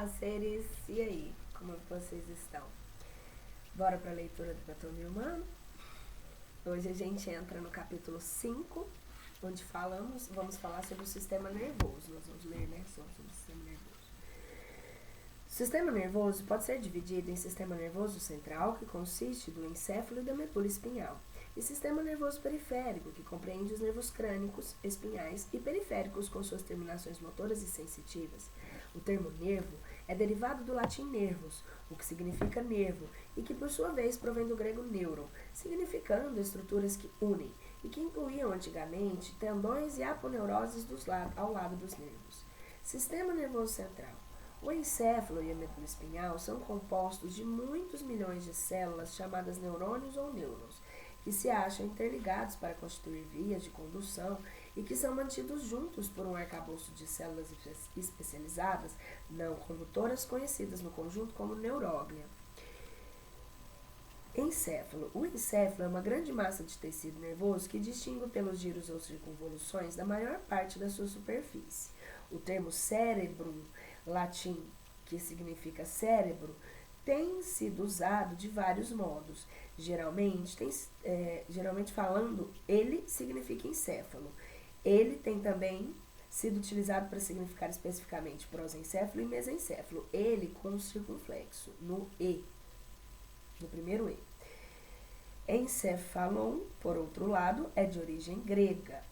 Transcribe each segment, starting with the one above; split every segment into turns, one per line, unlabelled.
Olá, seres! E aí, como vocês estão? Bora para a leitura do Anatomia Humana? Hoje a gente entra no capítulo 5, onde vamos falar sobre o sistema nervoso. Nós vamos ler, sobre o sistema nervoso. O sistema nervoso pode ser dividido em sistema nervoso central, que consiste do encéfalo e da medula espinhal, e sistema nervoso periférico, que compreende os nervos crânicos, espinhais e periféricos com suas terminações motoras e sensitivas. O termo nervo é derivado do latim nervus, o que significa nervo, e que por sua vez provém do grego neuron, significando estruturas que unem, e que incluíam antigamente tendões e aponeuroses ao lado dos nervos. Sistema nervoso central. O encéfalo e a medula espinhal são compostos de muitos milhões de células chamadas neurônios ou nêurons, que se acham interligados para constituir vias de condução e que são mantidos juntos por um arcabouço de células especializadas não condutoras conhecidas no conjunto como neuróglia. Encéfalo. O encéfalo é uma grande massa de tecido nervoso que distingue pelos giros ou circunvoluções da maior parte da sua superfície. O termo cerebrum, latim, que significa cérebro, tem sido usado de vários modos. Geralmente falando, ele significa encéfalo. Ele tem também sido utilizado para significar especificamente prosencéfalo e mesencéfalo. Ele com circunflexo, no E, no primeiro E. Encéphalon, por outro lado, é de origem grega.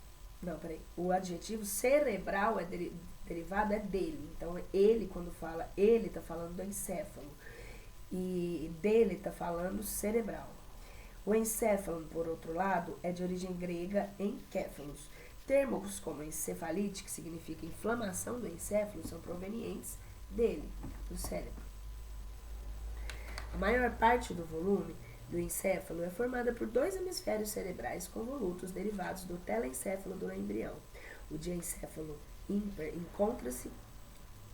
O adjetivo cerebral derivado é dele. Então, ele, quando fala ele, está falando do encéfalo. E dele está falando cerebral. O encéfalo, por outro lado, é de origem grega encéfalos. Termos como encefalite, que significa inflamação do encéfalo, são provenientes dele, do cérebro. A maior parte do volume do encéfalo é formada por dois hemisférios cerebrais convolutos derivados do telencéfalo do embrião. O diencéfalo ímpar encontra-se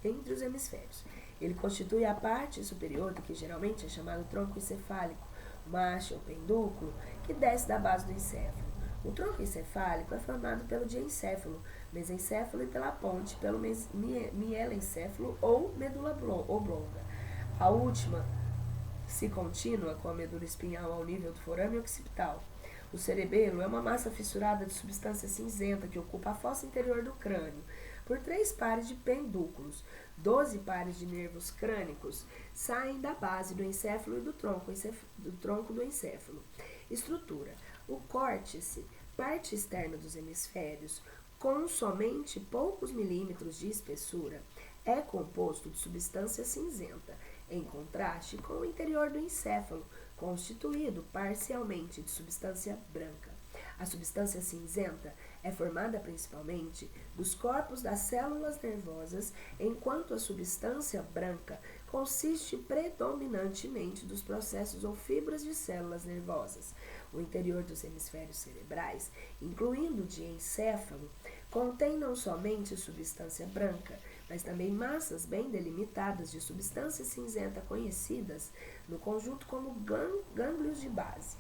entre os hemisférios. Ele constitui a parte superior do que geralmente é chamado tronco encefálico, uma haste ou pendúculo que desce da base do encéfalo. O tronco encefálico é formado pelo diencéfalo, mesencéfalo e pela ponte pelo mielencéfalo ou medula oblonga. A última se continua com a medula espinhal ao nível do forame occipital. O cerebelo é uma massa fissurada de substância cinzenta que ocupa a fossa interior do crânio, por 3 pares de pendúculos. 12 pares de nervos crânicos saem da base do encéfalo e do tronco do encéfalo. Estrutura. O córtice, parte externa dos hemisférios, com somente poucos milímetros de espessura, é composto de substância cinzenta, em contraste com o interior do encéfalo, constituído parcialmente de substância branca. A substância cinzenta é formada principalmente dos corpos das células nervosas, enquanto a substância branca consiste predominantemente dos processos ou fibras de células nervosas. O interior dos hemisférios cerebrais, incluindo o diencéfalo, contém não somente substância branca, mas também massas bem delimitadas de substância cinzenta conhecidas no conjunto como gânglios de base.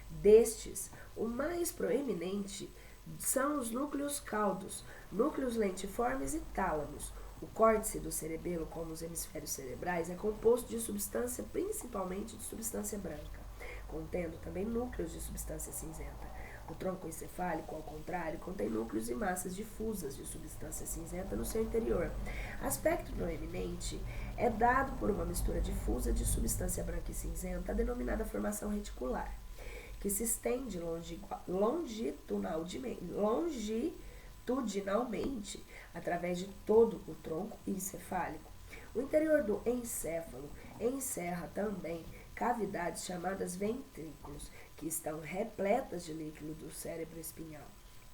Destes, o mais proeminente são os núcleos caudos, núcleos lentiformes e tálamos. O córtice do cerebelo, como os hemisférios cerebrais, é composto de substância, principalmente de substância branca, contendo também núcleos de substância cinzenta. O tronco encefálico, ao contrário, contém núcleos e massas difusas de substância cinzenta no seu interior. Aspecto proeminente é dado por uma mistura difusa de substância branca e cinzenta, denominada formação reticular, que se estende longitudinalmente através de todo o tronco encefálico. O interior do encéfalo encerra também cavidades chamadas ventrículos, que estão repletas de líquido do cérebro espinhal.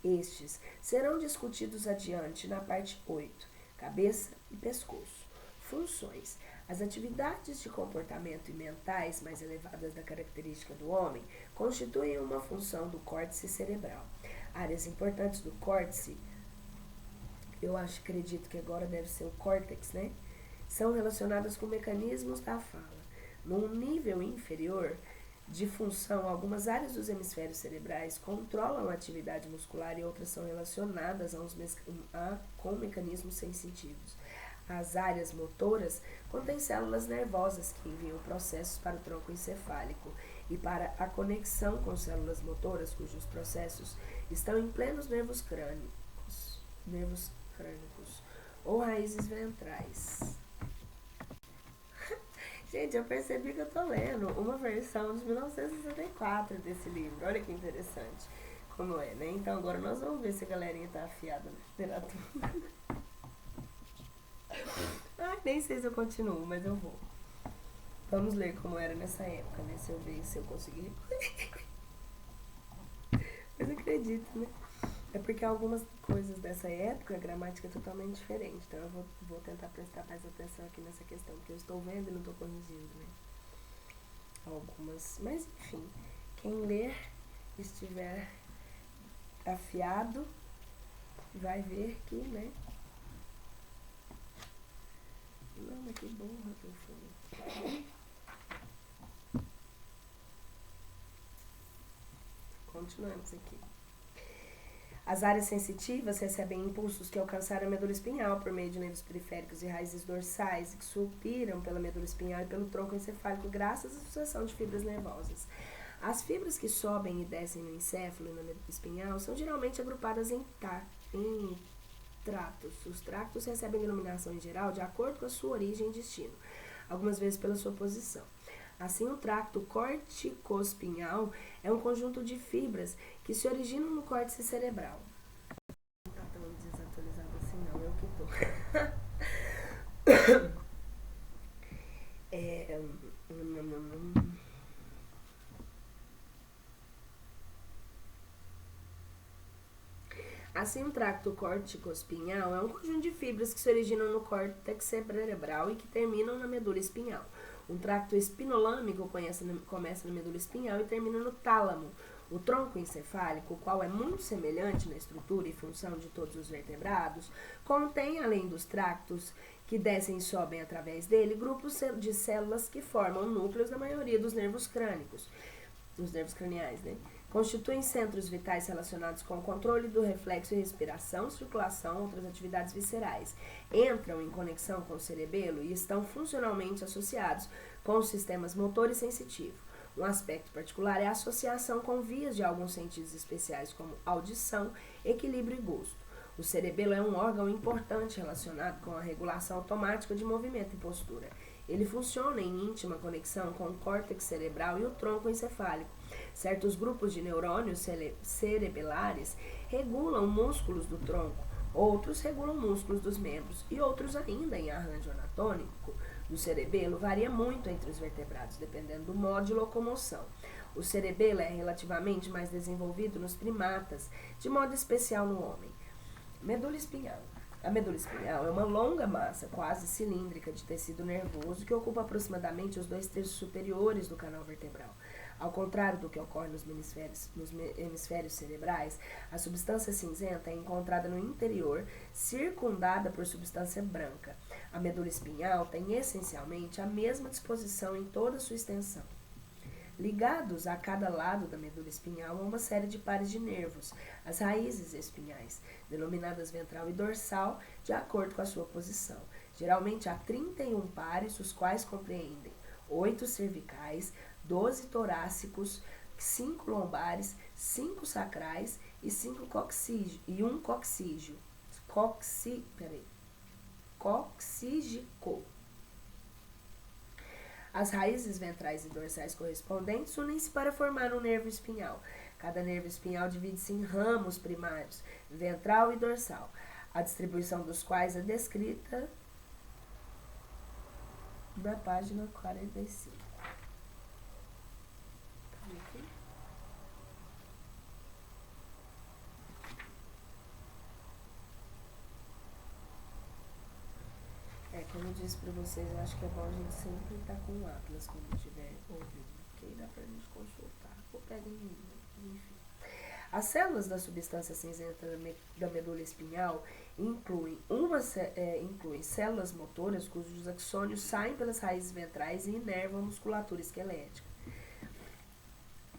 Estes serão discutidos adiante na parte 8, cabeça e pescoço. Funções. As atividades de comportamento e mentais mais elevadas da característica do homem constituem uma função do córtice cerebral. Áreas importantes do córtice, acredito que agora deve ser o córtex, são relacionadas com mecanismos da fala. Num nível inferior de função, algumas áreas dos hemisférios cerebrais controlam a atividade muscular e outras são relacionadas com mecanismos sensitivos. As áreas motoras contêm células nervosas que enviam processos para o tronco encefálico e para a conexão com células motoras cujos processos estão em plenos nervos crânicos ou raízes ventrais. Gente, eu percebi que eu tô lendo uma versão de 1964 desse livro. Olha que interessante como é, né? Então agora nós vamos ver se a galerinha tá afiada na literatura. Ai, nem sei se eu continuo, mas eu vou. Vamos ler como era nessa época, né? Se eu ver se eu conseguir. Mas acredito, né? É porque algumas coisas dessa época a gramática é totalmente diferente. Então eu vou tentar prestar mais atenção aqui nessa questão, porque eu estou vendo e não estou corrigindo, né? Algumas. Mas enfim, quem ler estiver afiado vai ver que, né? Não, mas que burra que eu fui. Continuamos aqui. As áreas sensitivas recebem impulsos que alcançaram a medula espinhal por meio de nervos periféricos e raízes dorsais e que subiram pela medula espinhal e pelo tronco encefálico graças à sucessão de fibras nervosas. As fibras que sobem e descem no encéfalo e na medula espinhal são geralmente agrupadas em tratos. Os tractos recebem denominação em geral de acordo com a sua origem e destino, algumas vezes pela sua posição. Assim, o tracto corticoespinhal é um conjunto de fibras que se originam no córtex cerebral. Não tá tão desatualizado assim não, eu que tô. Assim, o tracto corticoespinhal é um conjunto de fibras que se originam no córtex cerebral e que terminam na medula espinhal. Um tracto espinolâmico começa na medula espinhal e termina no tálamo. O tronco encefálico, o qual é muito semelhante na estrutura e função de todos os vertebrados, contém, além dos tractos que descem e sobem através dele, grupos de células que formam núcleos na maioria dos nervos crânicos, dos nervos craniais, né? Constituem centros vitais relacionados com o controle do reflexo e respiração, circulação, outras atividades viscerais. Entram em conexão com o cerebelo e estão funcionalmente associados com os sistemas motor e sensitivo. Um aspecto particular é a associação com vias de alguns sentidos especiais, como audição, equilíbrio e gosto. O cerebelo é um órgão importante relacionado com a regulação automática de movimento e postura. Ele funciona em íntima conexão com o córtex cerebral e o tronco encefálico. Certos grupos de neurônios cerebelares regulam músculos do tronco, outros regulam músculos dos membros e outros ainda em arranjo anatômico do cerebelo varia muito entre os vertebrados, dependendo do modo de locomoção. O cerebelo é relativamente mais desenvolvido nos primatas, de modo especial no homem. Medula espinhal. A medula espinhal é uma longa massa quase cilíndrica de tecido nervoso que ocupa aproximadamente os 2/3 superiores do canal vertebral. Ao contrário do que ocorre nos hemisférios cerebrais, a substância cinzenta é encontrada no interior, circundada por substância branca. A medula espinhal tem essencialmente a mesma disposição em toda a sua extensão. Ligados a cada lado da medula espinhal há uma série de pares de nervos, as raízes espinhais, denominadas ventral e dorsal, de acordo com a sua posição. Geralmente há 31 pares, os quais compreendem 8 cervicais, 12 torácicos, 5 lombares, 5 sacrais e 5 coxígeo, e um coxígeo. Coxígico. As raízes ventrais e dorsais correspondentes unem-se para formar um nervo espinhal. Cada nervo espinhal divide-se em ramos primários, ventral e dorsal, a distribuição dos quais é descrita na página 45. Como eu disse pra vocês, eu acho que é bom a gente sempre estar com o Atlas quando estiver ouvindo, porque aí dá pra gente consultar. Ou pega em mim, enfim. As células da substância cinzenta da medula espinhal incluem células motoras cujos axônios saem pelas raízes ventrais e inervam a musculatura esquelética.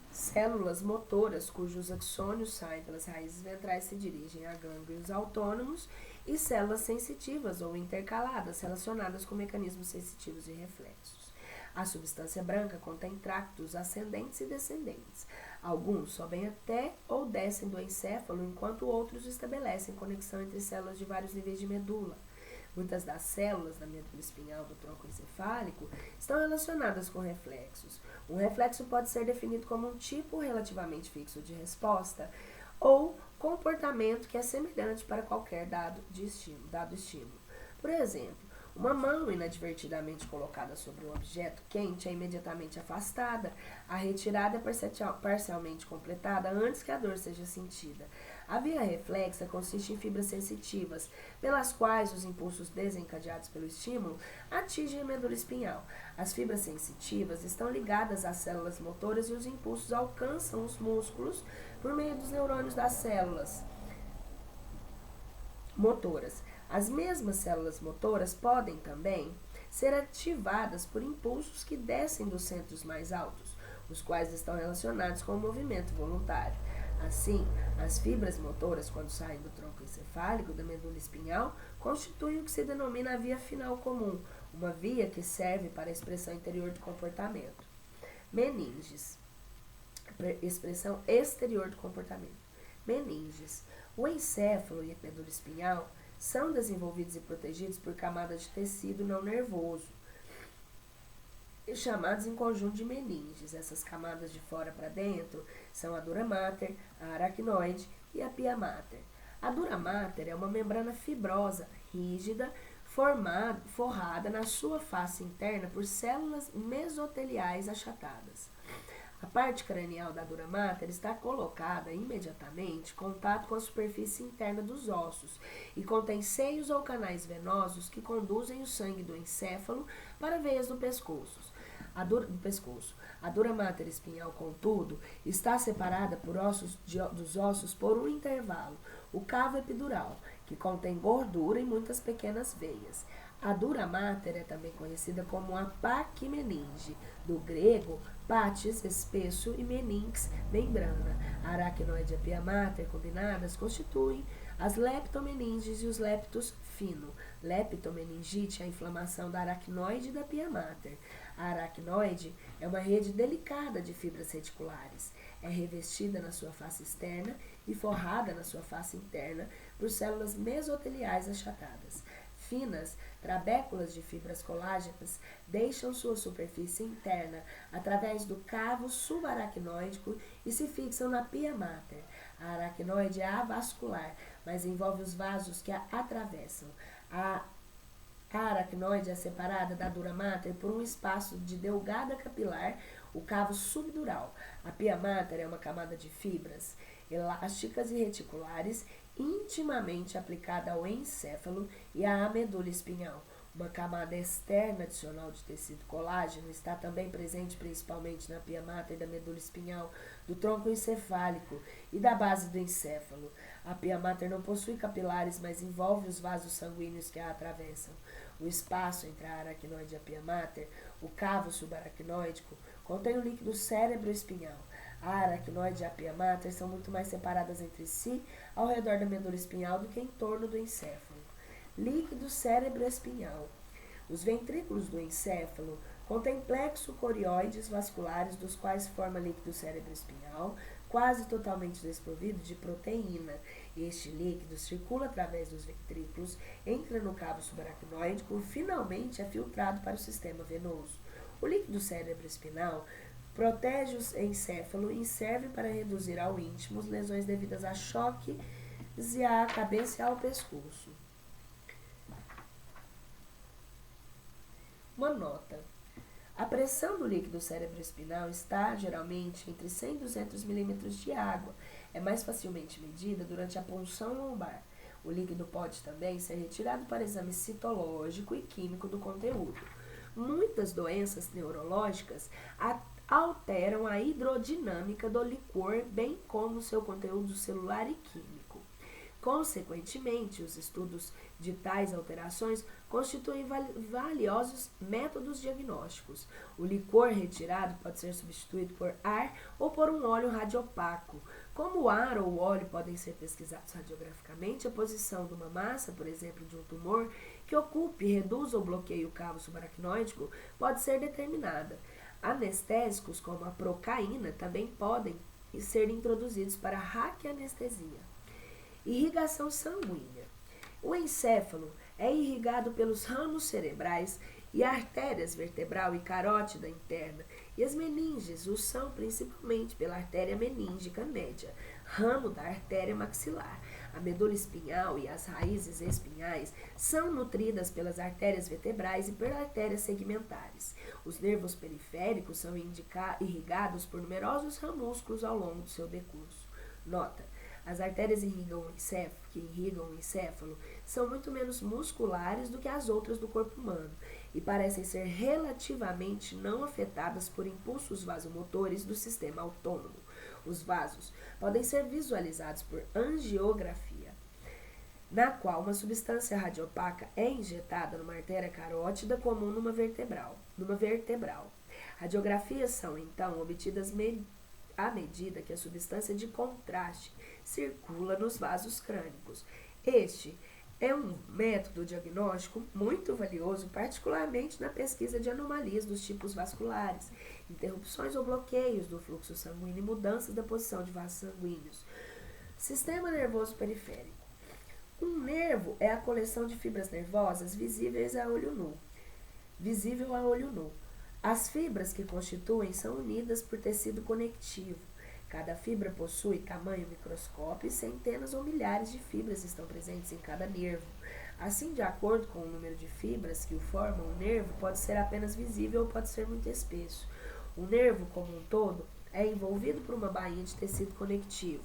Células motoras cujos axônios saem pelas raízes ventrais se dirigem a gânglios autônomos e células sensitivas ou intercaladas relacionadas com mecanismos sensitivos e reflexos. A substância branca contém tractos ascendentes e descendentes. Alguns sobem até ou descem do encéfalo, enquanto outros estabelecem conexão entre células de vários níveis de medula. Muitas das células da medula espinhal do tronco encefálico estão relacionadas com reflexos. Um reflexo pode ser definido como um tipo relativamente fixo de resposta ou comportamento que é semelhante para qualquer dado estímulo. Por exemplo, uma mão inadvertidamente colocada sobre um objeto quente é imediatamente afastada. A retirada é parcialmente completada antes que a dor seja sentida. A via reflexa consiste em fibras sensitivas, pelas quais os impulsos desencadeados pelo estímulo atingem a medula espinhal. As fibras sensitivas estão ligadas às células motoras e os impulsos alcançam os músculos por meio dos neurônios das células motoras. As mesmas células motoras podem também ser ativadas por impulsos que descem dos centros mais altos, os quais estão relacionados com o movimento voluntário. Assim, as fibras motoras, quando saem do tronco encefálico da medula espinhal, constituem o que se denomina a via final comum, uma via que serve para a expressão interior do comportamento. Meninges, expressão exterior do comportamento. Meninges. O encéfalo e a medula espinhal são desenvolvidos e protegidos por camadas de tecido não nervoso, chamados em conjunto de meninges. Essas camadas de fora para dentro são a dura mater, a aracnoide e a pia mater. A dura mater é uma membrana fibrosa, rígida, forrada na sua face interna por células mesoteliais achatadas. A parte cranial da dura mater está colocada imediatamente em contato com a superfície interna dos ossos e contém seios ou canais venosos que conduzem o sangue do encéfalo para veias do pescoço. A dura mater espinhal, contudo, está separada dos ossos por um intervalo, o cavo epidural, que contém gordura e muitas pequenas veias. A dura mater é também conhecida como a paquimeninge, do grego patis, espesso, e meninx, membrana. A aracnoide e a pia mater combinadas constituem as leptomeninges e os leptos fino. Leptomeningite é a inflamação da aracnoide e da pia mater. A aracnoide é uma rede delicada de fibras reticulares. É revestida na sua face externa e forrada na sua face interna por células mesoteliais achatadas. Finas trabéculas de fibras colágenas deixam sua superfície interna através do cavo subaracnoídico e se fixam na pia mater. A aracnoide é avascular, mas envolve os vasos que a atravessam. A aracnoide é separada da dura mater por um espaço de delgada capilar, o cavo subdural. A pia mater é uma camada de fibras elásticas e reticulares intimamente aplicada ao encéfalo e à medula espinhal. Uma camada externa adicional de tecido colágeno está também presente principalmente na pia mater da medula espinhal, do tronco encefálico e da base do encéfalo. A pia mater não possui capilares, mas envolve os vasos sanguíneos que a atravessam. O espaço entre a aracnoide e a pia mater, o cavo subaracnoídico, contém o líquido cérebro-espinhal. A aracnoide e a pia mater são muito mais separadas entre si ao redor da medula espinhal do que em torno do encéfalo. Líquido cérebro-espinhal. Os ventrículos do encéfalo contêm plexo-corioides vasculares, dos quais forma líquido cérebro-espinhal, quase totalmente desprovido de proteína. Este líquido circula através dos ventrículos, entra no cabo subaracnoídico e finalmente é filtrado para o sistema venoso. O líquido cérebro-espinal protege o encéfalo e serve para reduzir ao íntimo as lesões devidas a choques à cabeça e ao pescoço. Uma nota. A pressão do líquido cérebro-espinal está, geralmente, entre 100 e 200 milímetros de água. É mais facilmente medida durante a punção lombar. O líquido pode também ser retirado para exame citológico e químico do conteúdo. Muitas doenças neurológicas alteram a hidrodinâmica do licor, bem como seu conteúdo celular e químico. Consequentemente, os estudos de tais alterações constituem valiosos métodos diagnósticos. O licor retirado pode ser substituído por ar ou por um óleo radiopaco. Como o ar ou o óleo podem ser pesquisados radiograficamente, a posição de uma massa, por exemplo, de um tumor, que ocupe, reduza ou bloqueie o cavo subaracnoide pode ser determinada. Anestésicos, como a procaína, também podem ser introduzidos para raquianestesia. Irrigação sanguínea. O encéfalo é irrigado pelos ramos cerebrais e artérias vertebral e carótida interna, e as meninges o são principalmente pela artéria meníngica média, ramo da artéria maxilar. A medula espinhal e as raízes espinhais são nutridas pelas artérias vertebrais e pelas artérias segmentares. Os nervos periféricos são irrigados por numerosos ramúsculos ao longo do seu decurso. Nota: as artérias que irrigam o encéfalo são muito menos musculares do que as outras do corpo humano e parecem ser relativamente não afetadas por impulsos vasomotores do sistema autônomo. Os vasos podem ser visualizados por angiografia, na qual uma substância radiopaca é injetada numa artéria carótida comum numa vertebral. Radiografias são, então, obtidas à medida que a substância de contraste circula nos vasos crânicos. Este é um método diagnóstico muito valioso, particularmente na pesquisa de anomalias dos tipos vasculares, interrupções ou bloqueios do fluxo sanguíneo e mudanças da posição de vasos sanguíneos. Sistema nervoso periférico. Um nervo é a coleção de fibras nervosas visível a olho nu. As fibras que constituem são unidas por tecido conectivo. Cada fibra possui tamanho microscópio e centenas ou milhares de fibras estão presentes em cada nervo. Assim, de acordo com o número de fibras que o formam, o nervo pode ser apenas visível ou pode ser muito espesso. O nervo, como um todo, é envolvido por uma bainha de tecido conectivo,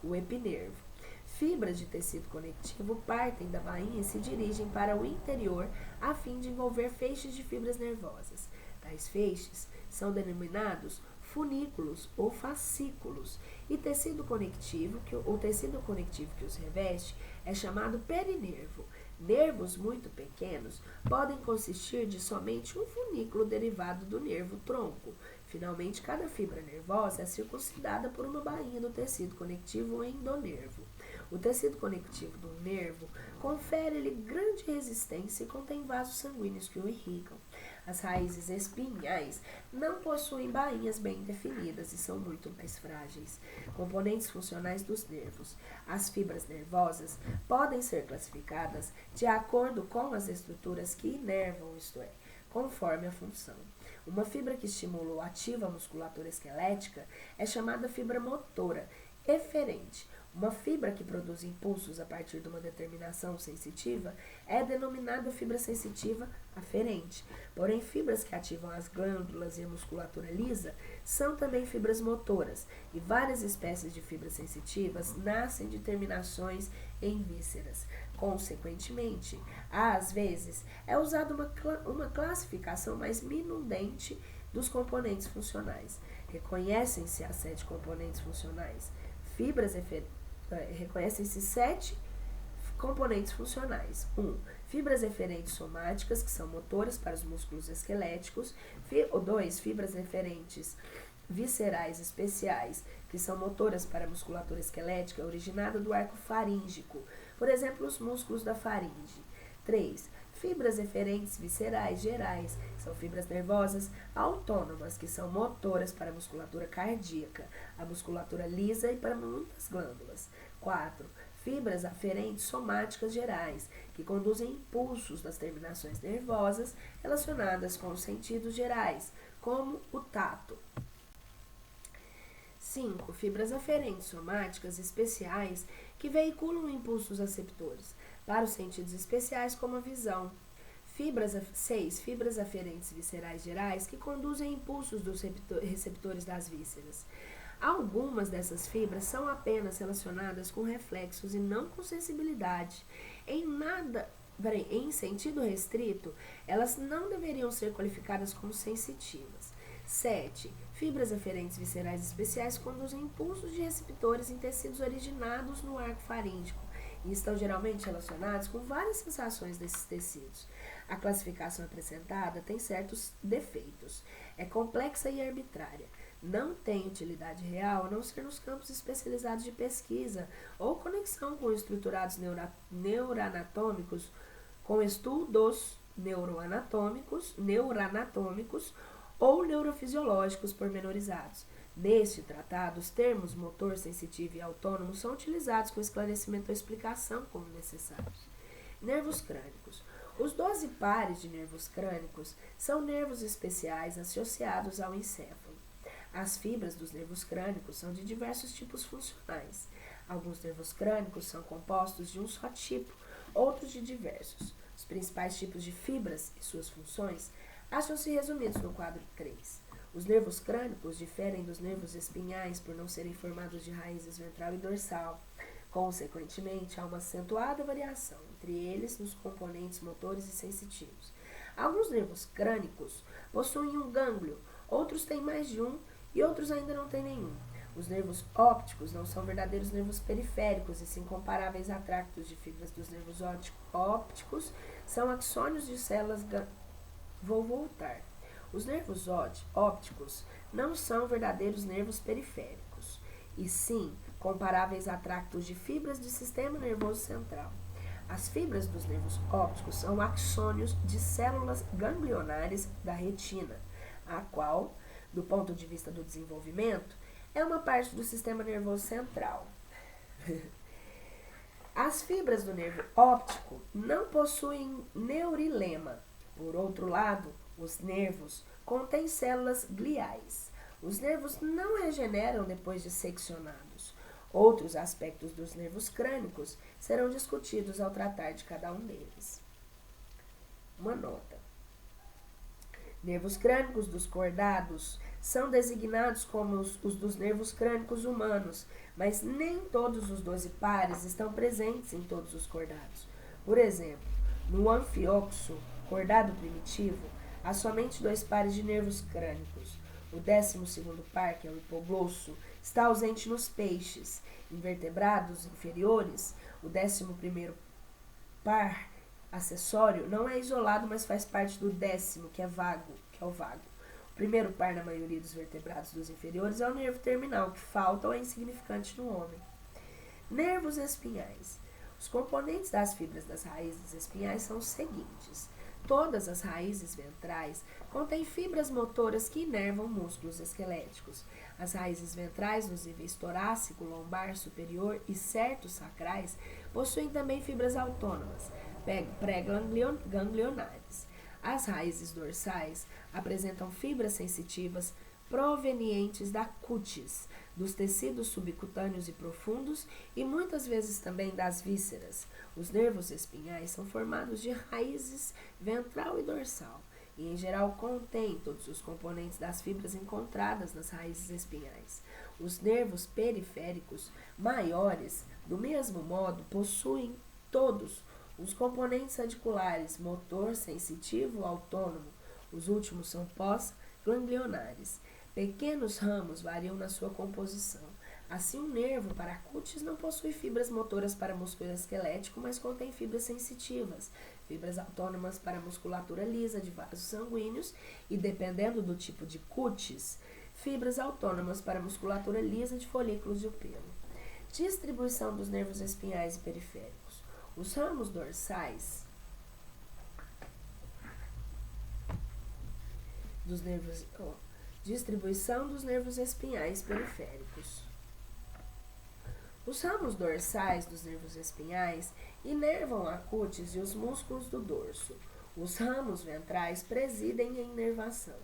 o epinervo. Fibras de tecido conectivo partem da bainha e se dirigem para o interior a fim de envolver feixes de fibras nervosas. Tais feixes são denominados funículos ou fascículos, e o tecido conectivo que os reveste é chamado perinervo. Nervos muito pequenos podem consistir de somente um funículo derivado do nervo tronco. Finalmente, cada fibra nervosa é circuncidada por uma bainha do tecido conectivo endonervo. O tecido conectivo do nervo confere-lhe grande resistência e contém vasos sanguíneos que o irrigam. As raízes espinhais não possuem bainhas bem definidas e são muito mais frágeis. Componentes funcionais dos nervos. As fibras nervosas podem ser classificadas de acordo com as estruturas que inervam, isto é, conforme a função. Uma fibra que estimula ou ativa a musculatura esquelética é chamada fibra motora eferente. Uma fibra que produz impulsos a partir de uma determinação sensitiva é denominada fibra sensitiva aferente. Porém, fibras que ativam as glândulas e a musculatura lisa são também fibras motoras, e várias espécies de fibras sensitivas nascem de terminações em vísceras. Consequentemente, às vezes, é usada uma classificação mais minudente dos componentes funcionais. Reconhecem-se as 7 componentes funcionais. Reconhecem-se 7 componentes funcionais. 1. Fibras eferentes somáticas, que são motoras para os músculos esqueléticos. 2. Fibras eferentes viscerais especiais, que são motoras para a musculatura esquelética originada do arco faríngico, por exemplo, os músculos da faringe. 3. Fibras eferentes viscerais gerais, que são fibras nervosas autônomas, que são motoras para a musculatura cardíaca, a musculatura lisa e para muitas glândulas. 4. Fibras aferentes somáticas gerais, que conduzem impulsos das terminações nervosas relacionadas com os sentidos gerais, como o tato. 5. Fibras aferentes somáticas especiais, que veiculam impulsos receptores para os sentidos especiais, como a visão. 6. Fibras aferentes viscerais gerais, que conduzem impulsos dos receptores das vísceras. Algumas dessas fibras são apenas relacionadas com reflexos e não com sensibilidade. Em sentido restrito, elas não deveriam ser qualificadas como sensitivas. 7. Fibras aferentes viscerais especiais conduzem impulsos de receptores em tecidos originados no arco faríngico e estão geralmente relacionados com várias sensações desses tecidos. A classificação apresentada tem certos defeitos, é complexa e arbitrária, não tem utilidade real a não ser nos campos especializados de pesquisa ou conexão com estruturados neuroanatômicos, com estudos neuroanatômicos ou neurofisiológicos pormenorizados. Neste tratado, os termos motor, sensitivo e autônomo são utilizados com esclarecimento ou explicação como necessários. Nervos crânicos. Os 12 pares de nervos crânicos são nervos especiais associados ao encéfalo. As fibras dos nervos crânicos são de diversos tipos funcionais. Alguns nervos crânicos são compostos de um só tipo, outros de diversos. Os principais tipos de fibras e suas funções acham-se resumidos no quadro 3. Os nervos crânicos diferem dos nervos espinhais por não serem formados de raízes ventral e dorsal. Consequentemente, há uma acentuada variação entre eles nos componentes motores e sensitivos. Alguns nervos crânicos possuem um gânglio, outros têm mais de um e outros ainda não têm nenhum. Os nervos ópticos não são verdadeiros nervos periféricos e sim comparáveis a tractos de fibras dos nervos ópticos, são axônios de células. Vou voltar. Os nervos ópticos não são verdadeiros nervos periféricos, e sim comparáveis a tractos de fibras do sistema nervoso central. As fibras dos nervos ópticos são axônios de células ganglionares da retina, a qual, do ponto de vista do desenvolvimento, é uma parte do sistema nervoso central. As fibras do nervo óptico não possuem neurilema. Por outro lado, os nervos contêm células gliais. Os nervos não regeneram depois de seccionados. Outros aspectos dos nervos crânicos serão discutidos ao tratar de cada um deles. Uma nota. Nervos crânicos dos cordados são designados como os dos nervos crânicos humanos, mas nem todos os 12 pares estão presentes em todos os cordados. Por exemplo, no anfioxo, cordado primitivo, há somente 2 pares de nervos crânicos. O 12º par, que é o hipoglosso, está ausente nos peixes. Em vertebrados inferiores, o 11º par acessório não é isolado, mas faz parte do 10º, que é o vago. O primeiro par na maioria dos vertebrados dos inferiores é o nervo terminal, que falta ou é insignificante no homem. Nervos espinhais. Os componentes das fibras das raízes espinhais são os seguintes. Todas as raízes ventrais contêm fibras motoras que inervam músculos esqueléticos. As raízes ventrais nos níveis torácico, lombar, superior e certos sacrais possuem também fibras autônomas, pré-ganglionares. As raízes dorsais apresentam fibras sensitivas provenientes da cutis, dos tecidos subcutâneos e profundos e muitas vezes também das vísceras. Os nervos espinhais são formados de raízes ventral e dorsal e, em geral, contêm todos os componentes das fibras encontradas nas raízes espinhais. Os nervos periféricos maiores, do mesmo modo, possuem todos os componentes radiculares, motor, sensitivo, autônomo. Os últimos são pós-ganglionares. Pequenos ramos variam na sua composição. Assim, um nervo para a cutis não possui fibras motoras para músculo esquelético, mas contém fibras sensitivas, fibras autônomas para musculatura lisa de vasos sanguíneos e, dependendo do tipo de cutis, fibras autônomas para musculatura lisa de folículos de pelo. Distribuição dos nervos espinhais e periféricos. Os ramos dorsais dos nervos... Distribuição dos nervos espinhais periféricos. Os ramos dorsais dos nervos espinhais inervam a cutis e os músculos do dorso. Os ramos ventrais presidem a inervação,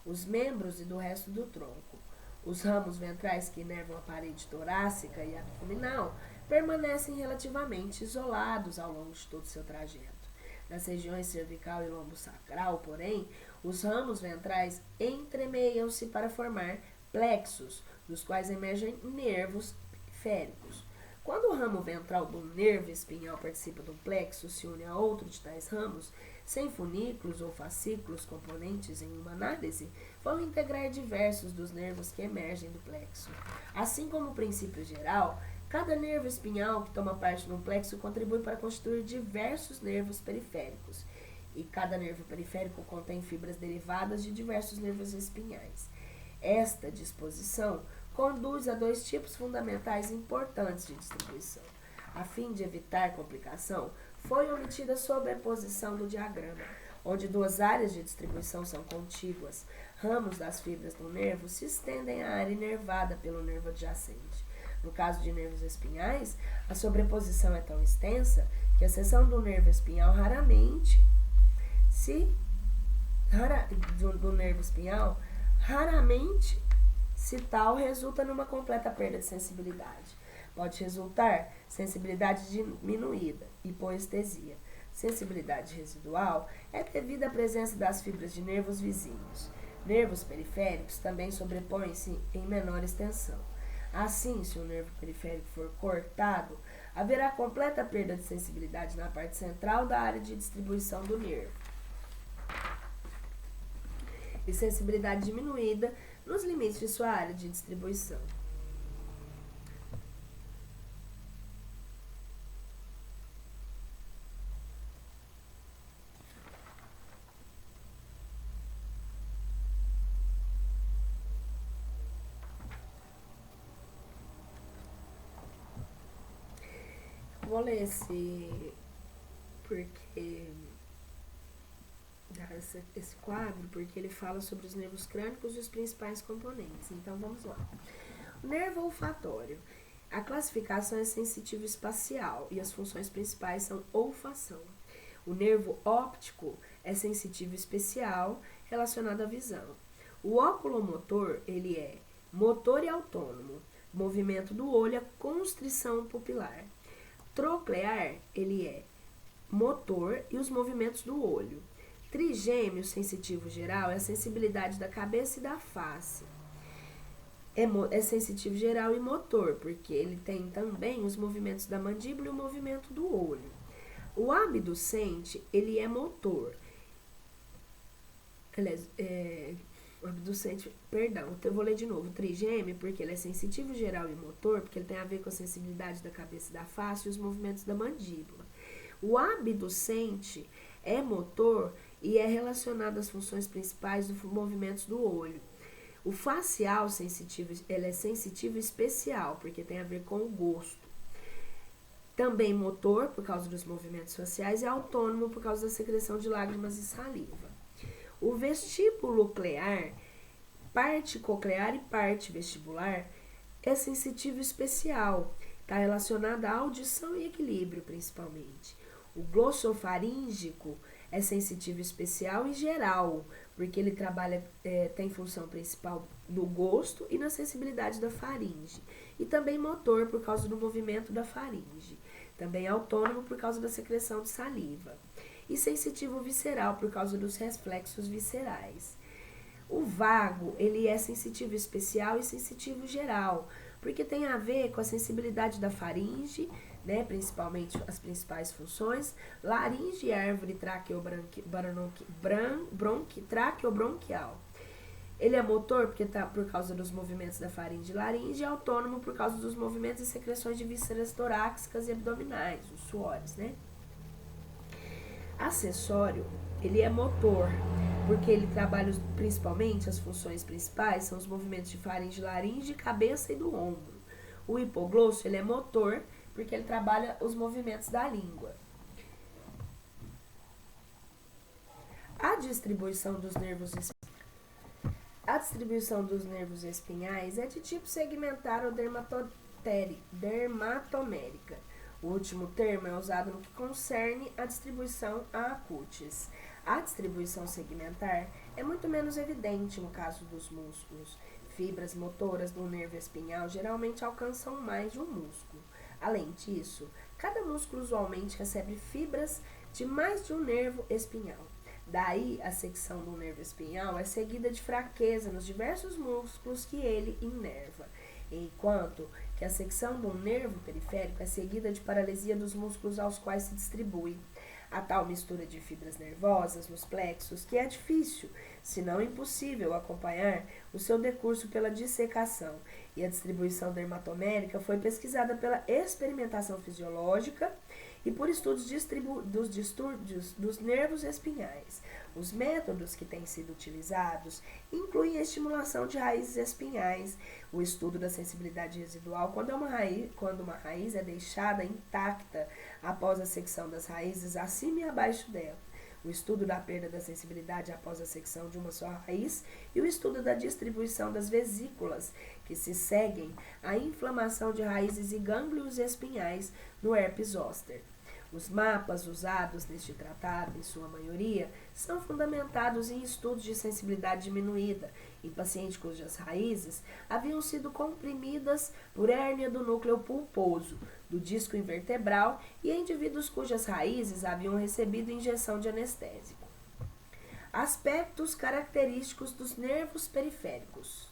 os membros e do resto do tronco. Os ramos ventrais que inervam a parede torácica e abdominal permanecem relativamente isolados ao longo de todo o seu trajeto. Nas regiões cervical e lombo sacral, porém, os ramos ventrais entremeiam-se para formar plexos, dos quais emergem nervos periféricos. Quando o ramo ventral do nervo espinhal participa de um plexo, se une a outro de tais ramos, sem funículos ou fascículos componentes em uma análise, vão integrar diversos dos nervos que emergem do plexo. Assim como o princípio geral, Cada nervo espinhal que toma parte no plexo contribui para constituir diversos nervos periféricos. E cada nervo periférico contém fibras derivadas de diversos nervos espinhais. Esta disposição conduz a dois tipos fundamentais importantes de distribuição. A fim de evitar complicação, foi omitida a sobreposição do diagrama, onde duas áreas de distribuição são contíguas. Ramos das fibras do nervo se estendem à área inervada pelo nervo adjacente. No caso de nervos espinhais, a sobreposição é tão extensa que a seção do nervo espinhal raramente se tal resulta numa completa perda de sensibilidade. Pode resultar sensibilidade diminuída, hipoestesia. Sensibilidade residual é devido à presença das fibras de nervos vizinhos. Nervos periféricos também sobrepõem-se em menor extensão. Assim, se o nervo periférico for cortado, haverá completa perda de sensibilidade na parte central da área de distribuição do nervo e sensibilidade diminuída nos limites de sua área de distribuição. Vou ler esse quadro porque ele fala sobre os nervos crânicos e os principais componentes. Então vamos lá. O nervo olfatório. A classificação é sensitivo espacial e as funções principais são olfação. O nervo óptico é sensitivo especial relacionado à visão. O oculomotor, ele é motor e autônomo. Movimento do olho é constrição pupilar. Troclear, ele é motor e os movimentos do olho. Trigêmeo sensitivo geral é a sensibilidade da cabeça e da face. É sensitivo geral e motor, porque ele tem também os movimentos da mandíbula e o movimento do olho. O abducente, ele é motor. Eu vou ler de novo. Trigêmeo, porque ele é sensitivo geral e motor, porque ele tem a ver com a sensibilidade da cabeça e da face e os movimentos da mandíbula. O abducente é motor e é relacionado às funções principais dos movimentos do olho. O facial sensitivo, ele é sensitivo especial, porque tem a ver com o gosto. Também motor, por causa dos movimentos faciais, e autônomo, por causa da secreção de lágrimas e saliva. O vestíbulo clear, parte coclear e parte vestibular, é sensitivo especial, está relacionado à audição e equilíbrio, principalmente. O glossofaríngico é sensitivo especial e geral, porque ele tem função principal no gosto e na sensibilidade da faringe. E também motor, por causa do movimento da faringe. Também autônomo, por causa da secreção de saliva. E sensitivo visceral, por causa dos reflexos viscerais. O vago, ele é sensitivo especial e sensitivo geral, porque tem a ver com a sensibilidade da faringe, né, principalmente as principais funções, laringe e árvore traqueobronquial. Ele é motor porque por causa dos movimentos da faringe e laringe, e autônomo por causa dos movimentos e secreções de vísceras torácicas e abdominais, os suores, né? Acessório, ele é motor, porque ele trabalha principalmente, as funções principais são os movimentos de faringe, laringe, cabeça e do ombro. O hipoglosso, ele é motor, porque ele trabalha os movimentos da língua. A distribuição dos nervos espinhais é de tipo segmentar ou dermatomérica. O último termo é usado no que concerne a distribuição a cutis. A distribuição segmentar é muito menos evidente no caso dos músculos. Fibras motoras do nervo espinhal geralmente alcançam mais de um músculo. Além disso, cada músculo usualmente recebe fibras de mais de um nervo espinhal. Daí, a secção do nervo espinhal é seguida de fraqueza nos diversos músculos que ele inerva, enquanto que a secção do nervo periférico é seguida de paralisia dos músculos aos quais se distribui. A tal mistura de fibras nervosas nos plexos que é difícil, se não impossível, acompanhar o seu decurso pela dissecação, e a distribuição dermatomérica foi pesquisada pela experimentação fisiológica e por estudos dos distúrbios dos nervos espinhais. Os métodos que têm sido utilizados incluem a estimulação de raízes espinhais, o estudo da sensibilidade residual quando uma raiz é deixada intacta após a secção das raízes acima e abaixo dela, o estudo da perda da sensibilidade após a secção de uma só raiz e o estudo da distribuição das vesículas que se seguem à inflamação de raízes e gânglios espinhais no herpes zoster. Os mapas usados neste tratado, em sua maioria, são fundamentados em estudos de sensibilidade diminuída em pacientes cujas raízes haviam sido comprimidas por hérnia do núcleo pulposo, do disco invertebral e em indivíduos cujas raízes haviam recebido injeção de anestésico. Aspectos característicos dos nervos periféricos.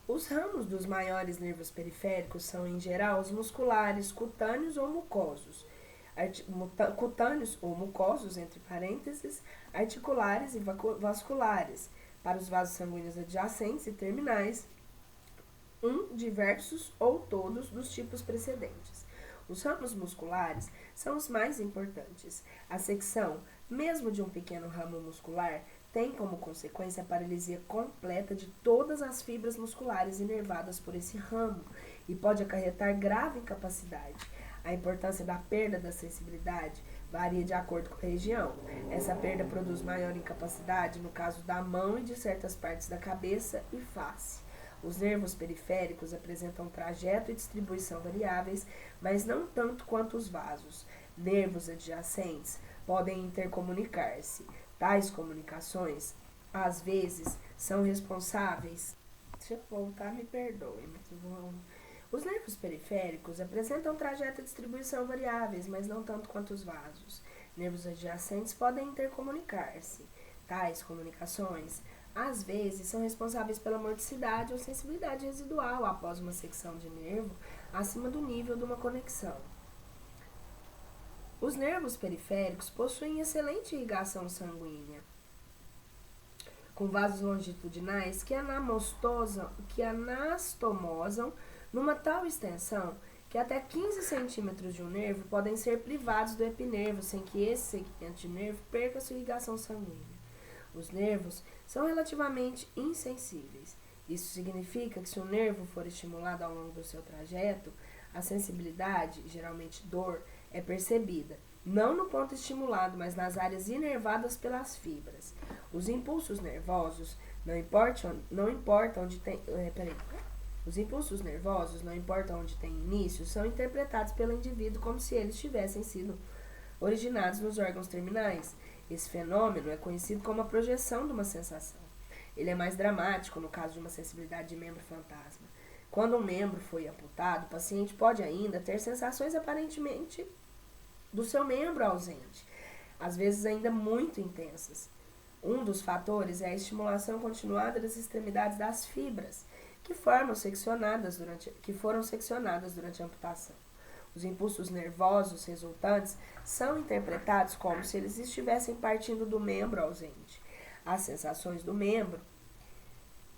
Os ramos dos maiores nervos periféricos são, em geral, os musculares, cutâneos ou mucosos. Cutâneos ou mucosos, entre parênteses, articulares e vasculares, para os vasos sanguíneos adjacentes e terminais, diversos ou todos dos tipos precedentes. Os ramos musculares são os mais importantes. A secção, mesmo de um pequeno ramo muscular, tem como consequência a paralisia completa de todas as fibras musculares inervadas por esse ramo e pode acarretar grave incapacidade. A importância da perda da sensibilidade varia de acordo com a região. Essa perda produz maior incapacidade no caso da mão e de certas partes da cabeça e face. Os nervos periféricos apresentam trajeto e distribuição variáveis, mas não tanto quanto os vasos. Nervos adjacentes podem intercomunicar-se. Tais comunicações, às vezes, são responsáveis. Se eu voltar, me perdoe, mas eu vou... Os nervos periféricos apresentam trajeto e distribuição variáveis, mas não tanto quanto os vasos. Nervos adjacentes podem intercomunicar-se. Tais comunicações, às vezes, são responsáveis pela modicidade ou sensibilidade residual após uma secção de nervo acima do nível de uma conexão. Os nervos periféricos possuem excelente irrigação sanguínea, com vasos longitudinais que anastomosam numa tal extensão que até 15 centímetros de um nervo podem ser privados do epinervo sem que esse segmento de nervo perca sua irrigação sanguínea. Os nervos são relativamente insensíveis. Isso significa que se o nervo for estimulado ao longo do seu trajeto, a sensibilidade, geralmente dor, é percebida, não no ponto estimulado, mas nas áreas inervadas pelas fibras. Os impulsos nervosos, não importa onde tem início, são interpretados pelo indivíduo como se eles tivessem sido originados nos órgãos terminais. Esse fenômeno é conhecido como a projeção de uma sensação. Ele é mais dramático no caso de uma sensibilidade de membro fantasma. Quando um membro foi amputado, o paciente pode ainda ter sensações aparentemente do seu membro ausente, às vezes ainda muito intensas. Um dos fatores é a estimulação continuada das extremidades das fibras, que foram seccionadas durante a amputação. Os impulsos nervosos resultantes são interpretados como se eles estivessem partindo do membro ausente. As sensações do membro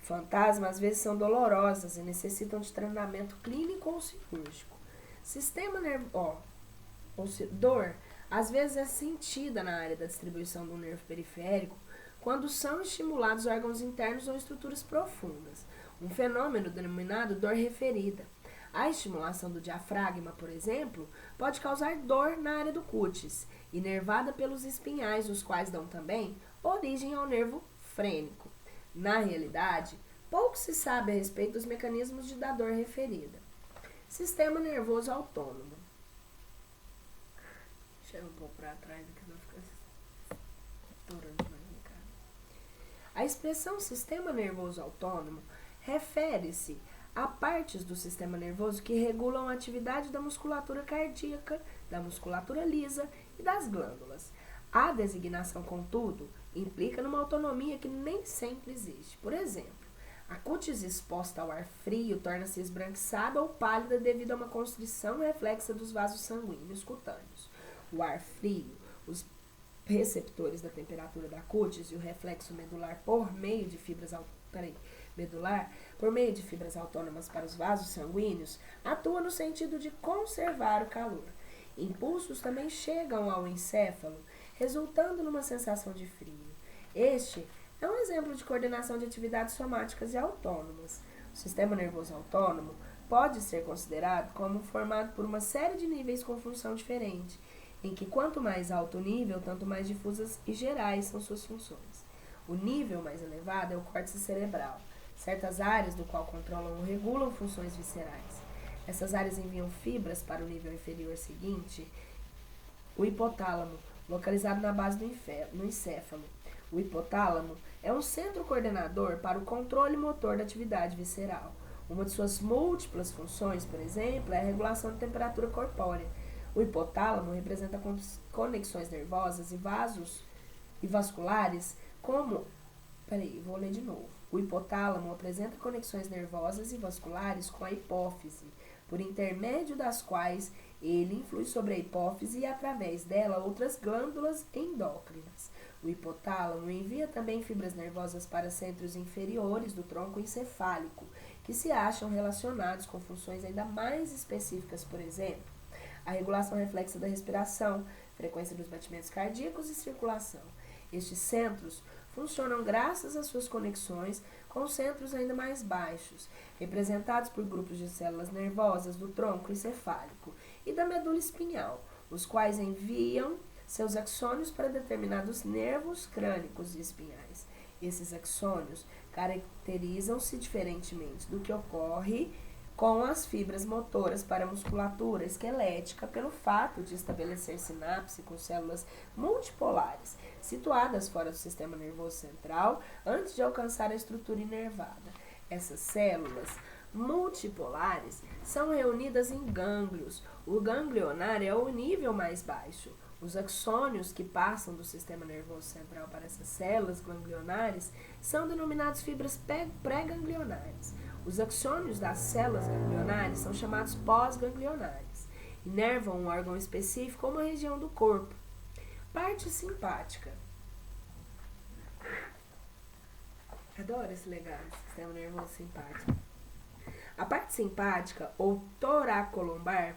fantasma às vezes são dolorosas e necessitam de tratamento clínico ou cirúrgico. Dor às vezes é sentida na área da distribuição do nervo periférico quando são estimulados órgãos internos ou estruturas profundas, um fenômeno denominado dor referida. A estimulação do diafragma, por exemplo, pode causar dor na área do cútis, inervada pelos espinhais, os quais dão também origem ao nervo frênico. Na realidade, pouco se sabe a respeito dos mecanismos da dor referida. Sistema nervoso autônomo. Deixa eu um pouco para trás, que não fica estourando mais minha cara. A expressão sistema nervoso autônomo refere-se a partes do sistema nervoso que regulam a atividade da musculatura cardíaca, da musculatura lisa e das glândulas. A designação, contudo, implica numa autonomia que nem sempre existe. Por exemplo, A cútis exposta ao ar frio torna-se esbranquiçada ou pálida devido a uma constrição reflexa dos vasos sanguíneos cutâneos. O ar frio, os receptores da temperatura da cútis e o reflexo medular por meio de fibras autônomas para os vasos sanguíneos atua no sentido de conservar o calor. Impulsos também chegam ao encéfalo, resultando numa sensação de frio. Este é um exemplo de coordenação de atividades somáticas e autônomas. O sistema nervoso autônomo pode ser considerado como formado por uma série de níveis com função diferente, em que quanto mais alto o nível, tanto mais difusas e gerais são suas funções. O nível mais elevado é o córtex cerebral, certas áreas do qual controlam ou regulam funções viscerais. Essas áreas enviam fibras para o nível inferior seguinte, o hipotálamo, localizado na base do encéfalo. O hipotálamo é um centro coordenador para o controle motor da atividade visceral. Uma de suas múltiplas funções, por exemplo, é a regulação da temperatura corpórea. O hipotálamo representa conexões nervosas e vasos e vasculares como... vou ler de novo. O hipotálamo apresenta conexões nervosas e vasculares com a hipófise, por intermédio das quais ele influi sobre a hipófise e, através dela, outras glândulas endócrinas. O hipotálamo envia também fibras nervosas para centros inferiores do tronco encefálico, que se acham relacionados com funções ainda mais específicas, por exemplo, a regulação reflexa da respiração, frequência dos batimentos cardíacos e circulação. Estes centros funcionam graças às suas conexões com centros ainda mais baixos, representados por grupos de células nervosas do tronco encefálico e da medula espinhal, os quais enviam seus axônios para determinados nervos crânicos e espinhais. Esses axônios caracterizam-se diferentemente do que ocorre com as fibras motoras para a musculatura esquelética pelo fato de estabelecer sinapse com células multipolares, situadas fora do sistema nervoso central, antes de alcançar a estrutura inervada. Essas células multipolares são reunidas em gânglios. O ganglionar é o nível mais baixo. Os axônios que passam do sistema nervoso central para essas células ganglionares são denominados fibras pré-ganglionares. Os axônios das células ganglionares são chamados pós-ganglionares. Inervam um órgão específico ou uma região do corpo. Parte simpática. Adoro esse legado, sistema nervoso simpático. A parte simpática, ou toracolombar,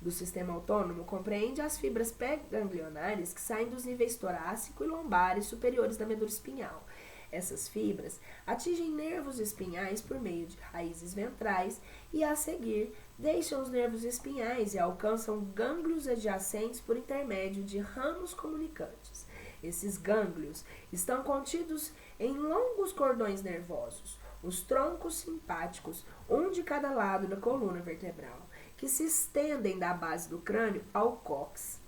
do sistema autônomo compreende as fibras pré-ganglionares que saem dos níveis torácico e lombares superiores da medula espinhal. Essas fibras atingem nervos espinhais por meio de raízes ventrais e, a seguir, deixam os nervos espinhais e alcançam gânglios adjacentes por intermédio de ramos comunicantes. Esses gânglios estão contidos em longos cordões nervosos, os troncos simpáticos, um de cada lado da coluna vertebral, que se estendem da base do crânio ao cóccix.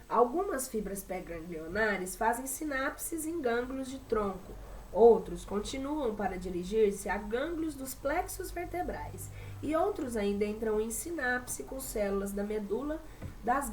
Algumas fibras pré-ganglionares fazem sinapses em gânglios de tronco. Outros continuam para dirigir-se a gânglios dos plexos vertebrais. E outros ainda entram em sinapse com células da medula das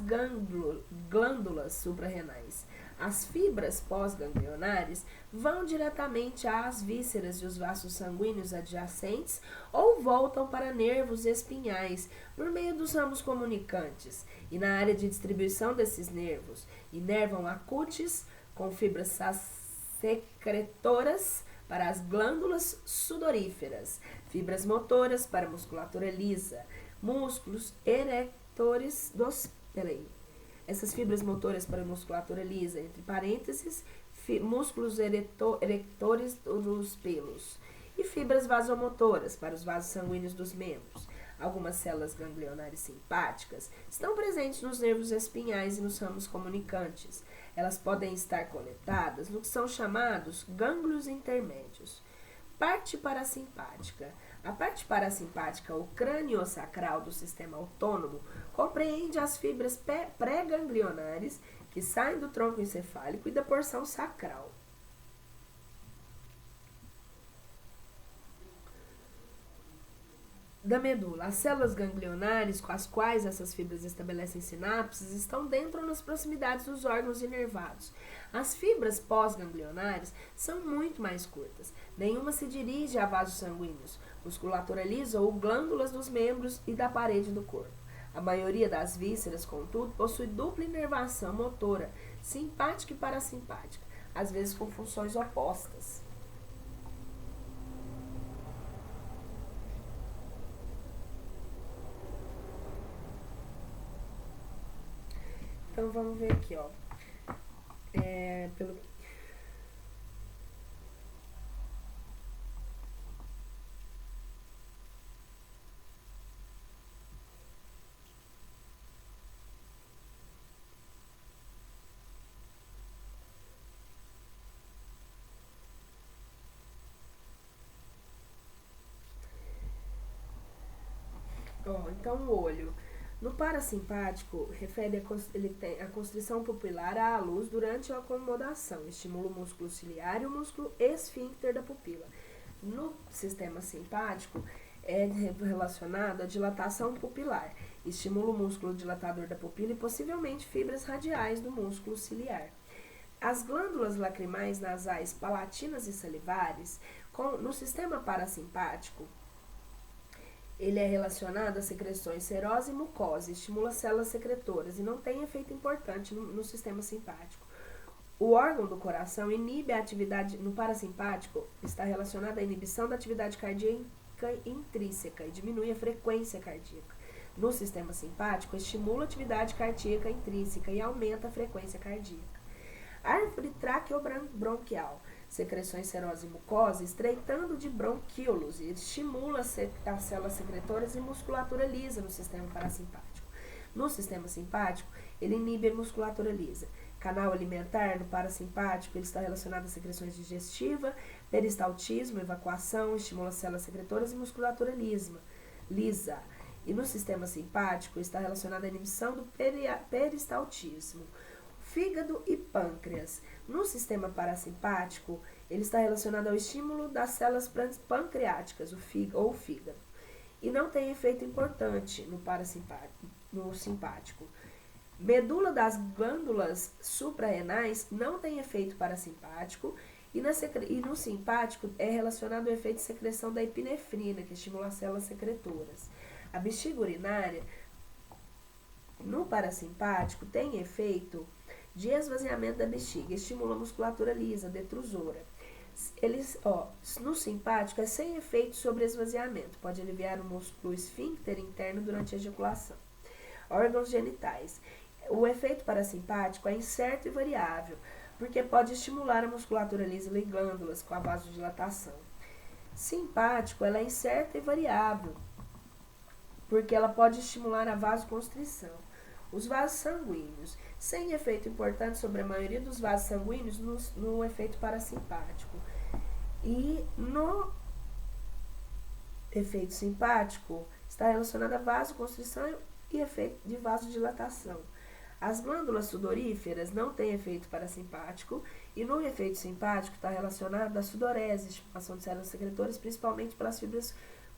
glândulas suprarrenais. As fibras pós-ganglionares vão diretamente às vísceras e os vasos sanguíneos adjacentes ou voltam para nervos espinhais por meio dos ramos comunicantes. E na área de distribuição desses nervos, inervam a cútis com fibras secretoras para as glândulas sudoríferas, fibras motoras para a musculatura lisa, músculos erectores dos... Essas fibras motoras para a musculatura lisa, entre parênteses, músculos erectores dos pelos, e fibras vasomotoras para os vasos sanguíneos dos membros. Algumas células ganglionares simpáticas estão presentes nos nervos espinhais e nos ramos comunicantes. Elas podem estar coletadas no que são chamados gânglios intermédios. Parte parasimpática. A parte parasimpática, ou crânio-sacral do sistema autônomo, compreende as fibras pré-ganglionares que saem do tronco encefálico e da porção sacral. da medula. As células ganglionares, com as quais essas fibras estabelecem sinapses, estão dentro ou nas proximidades dos órgãos inervados. As fibras pós-ganglionares são muito mais curtas. Nenhuma se dirige a vasos sanguíneos, musculatura lisa ou glândulas dos membros e da parede do corpo. A maioria das vísceras, contudo, possui dupla inervação motora, simpática e parasimpática, às vezes com funções opostas. Então vamos ver aqui, ó. Pelo então o olho. No parasimpático, refere a constrição pupilar à luz durante a acomodação, estimula o músculo ciliar e o músculo esfíncter da pupila. No sistema simpático, é relacionado à dilatação pupilar, estimula o músculo dilatador da pupila e possivelmente fibras radiais do músculo ciliar. As glândulas lacrimais nasais, palatinas e salivares, no sistema parasimpático, ele é relacionado a secreções serosa e mucosa, estimula células secretoras e não tem efeito importante no sistema simpático. O órgão do coração inibe a atividade no parasimpático, está relacionado à inibição da atividade cardíaca intrínseca e diminui a frequência cardíaca. No sistema simpático, estimula a atividade cardíaca intrínseca e aumenta a frequência cardíaca. Árvore traqueobronquial, secreções serosa e mucosa, estreitando de bronquíolos e estimula as células secretoras e musculatura lisa no sistema parasimpático. No sistema simpático, ele inibe a musculatura lisa. Canal alimentar no parasimpático, ele está relacionado a secreções digestiva, peristaltismo, evacuação, estimula as células secretoras e musculatura lisa. E no sistema simpático, está relacionado à inibição do peristaltismo. Fígado e pâncreas. No sistema parasimpático, ele está relacionado ao estímulo das células pancreáticas, o fígado, e não tem efeito importante no simpático. Medula das glândulas suprarrenais não tem efeito parasimpático e no simpático é relacionado ao efeito de secreção da epinefrina, que estimula as células secretoras. A bexiga urinária, no parasimpático, tem efeito de esvaziamento da bexiga, estimula a musculatura lisa, detrusora. No simpático é sem efeito sobre esvaziamento, pode aliviar o músculo esfíncter interno durante a ejaculação. Órgãos genitais. O efeito parasimpático é incerto e variável, porque pode estimular a musculatura lisa e glândulas com a vasodilatação. Simpático, ela é incerta e variável, porque ela pode estimular a vasoconstrição. Os vasos sanguíneos, sem efeito importante sobre a maioria dos vasos sanguíneos no efeito parasimpático. E no efeito simpático, está relacionado a vasoconstrição e efeito de vasodilatação. As glândulas sudoríferas não têm efeito parasimpático e no efeito simpático está relacionado à sudorese, estimulação de células secretoras, principalmente pelas fibras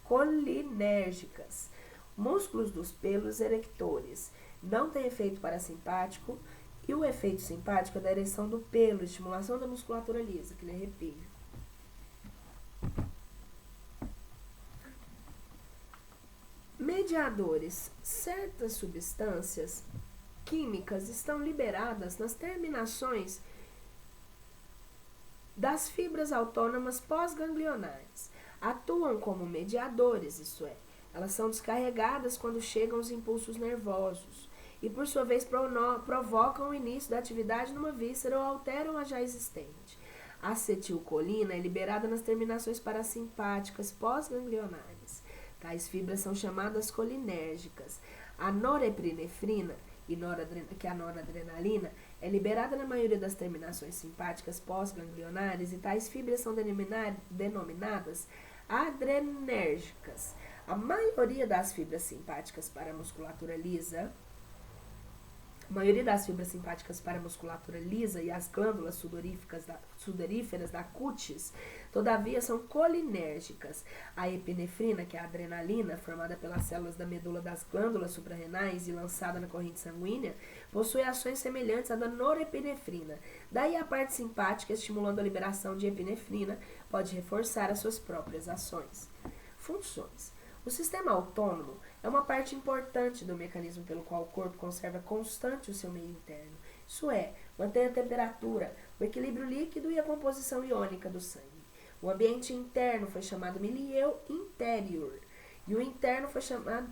colinérgicas. Músculos dos pelos erectores não tem efeito parasimpático e o efeito simpático é da ereção do pelo, estimulação da musculatura lisa, aquele arrepio. Mediadores. Certas substâncias químicas estão liberadas nas terminações das fibras autônomas pós-ganglionares. Atuam como mediadores, isso é, elas são descarregadas quando chegam os impulsos nervosos e, por sua vez, provocam o início da atividade numa víscera ou alteram a já existente. A acetilcolina é liberada nas terminações parasimpáticas pós-ganglionares. Tais fibras são chamadas colinérgicas. A norepinefrina, que é a noradrenalina, é liberada na maioria das terminações simpáticas pós-ganglionares e tais fibras são denominadas adrenérgicas. A maioria das fibras simpáticas para a musculatura lisa A maioria das fibras simpáticas para a musculatura lisa e as glândulas sudoríferas da cutis, todavia, são colinérgicas. A epinefrina, que é a adrenalina, formada pelas células da medula das glândulas suprarrenais e lançada na corrente sanguínea, possui ações semelhantes à da norepinefrina. Daí a parte simpática, estimulando a liberação de epinefrina, pode reforçar as suas próprias ações. Funções. O sistema autônomo é uma parte importante do mecanismo pelo qual o corpo conserva constante o seu meio interno. Isso é, mantém a temperatura, o equilíbrio líquido e a composição iônica do sangue. O ambiente interno foi chamado milieu interior. E o interno foi chamado...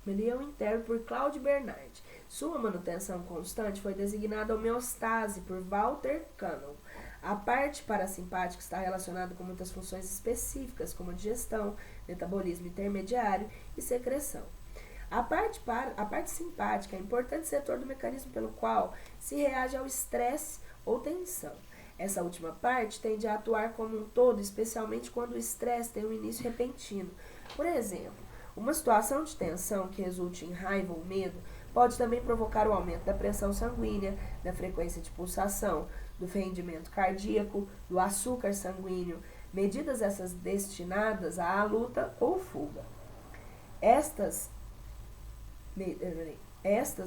Milieu interior por Claude Bernard. Sua manutenção constante foi designada homeostase por Walter Cannon. A parte parasimpática está relacionada com muitas funções específicas, como digestão, metabolismo intermediário e secreção. A parte simpática é um importante setor do mecanismo pelo qual se reage ao estresse ou tensão. Essa última parte tende a atuar como um todo, especialmente quando o estresse tem um início repentino. Por exemplo, uma situação de tensão que resulte em raiva ou medo pode também provocar o aumento da pressão sanguínea, da frequência de pulsação, do rendimento cardíaco, do açúcar sanguíneo, medidas essas destinadas à luta ou fuga. Estas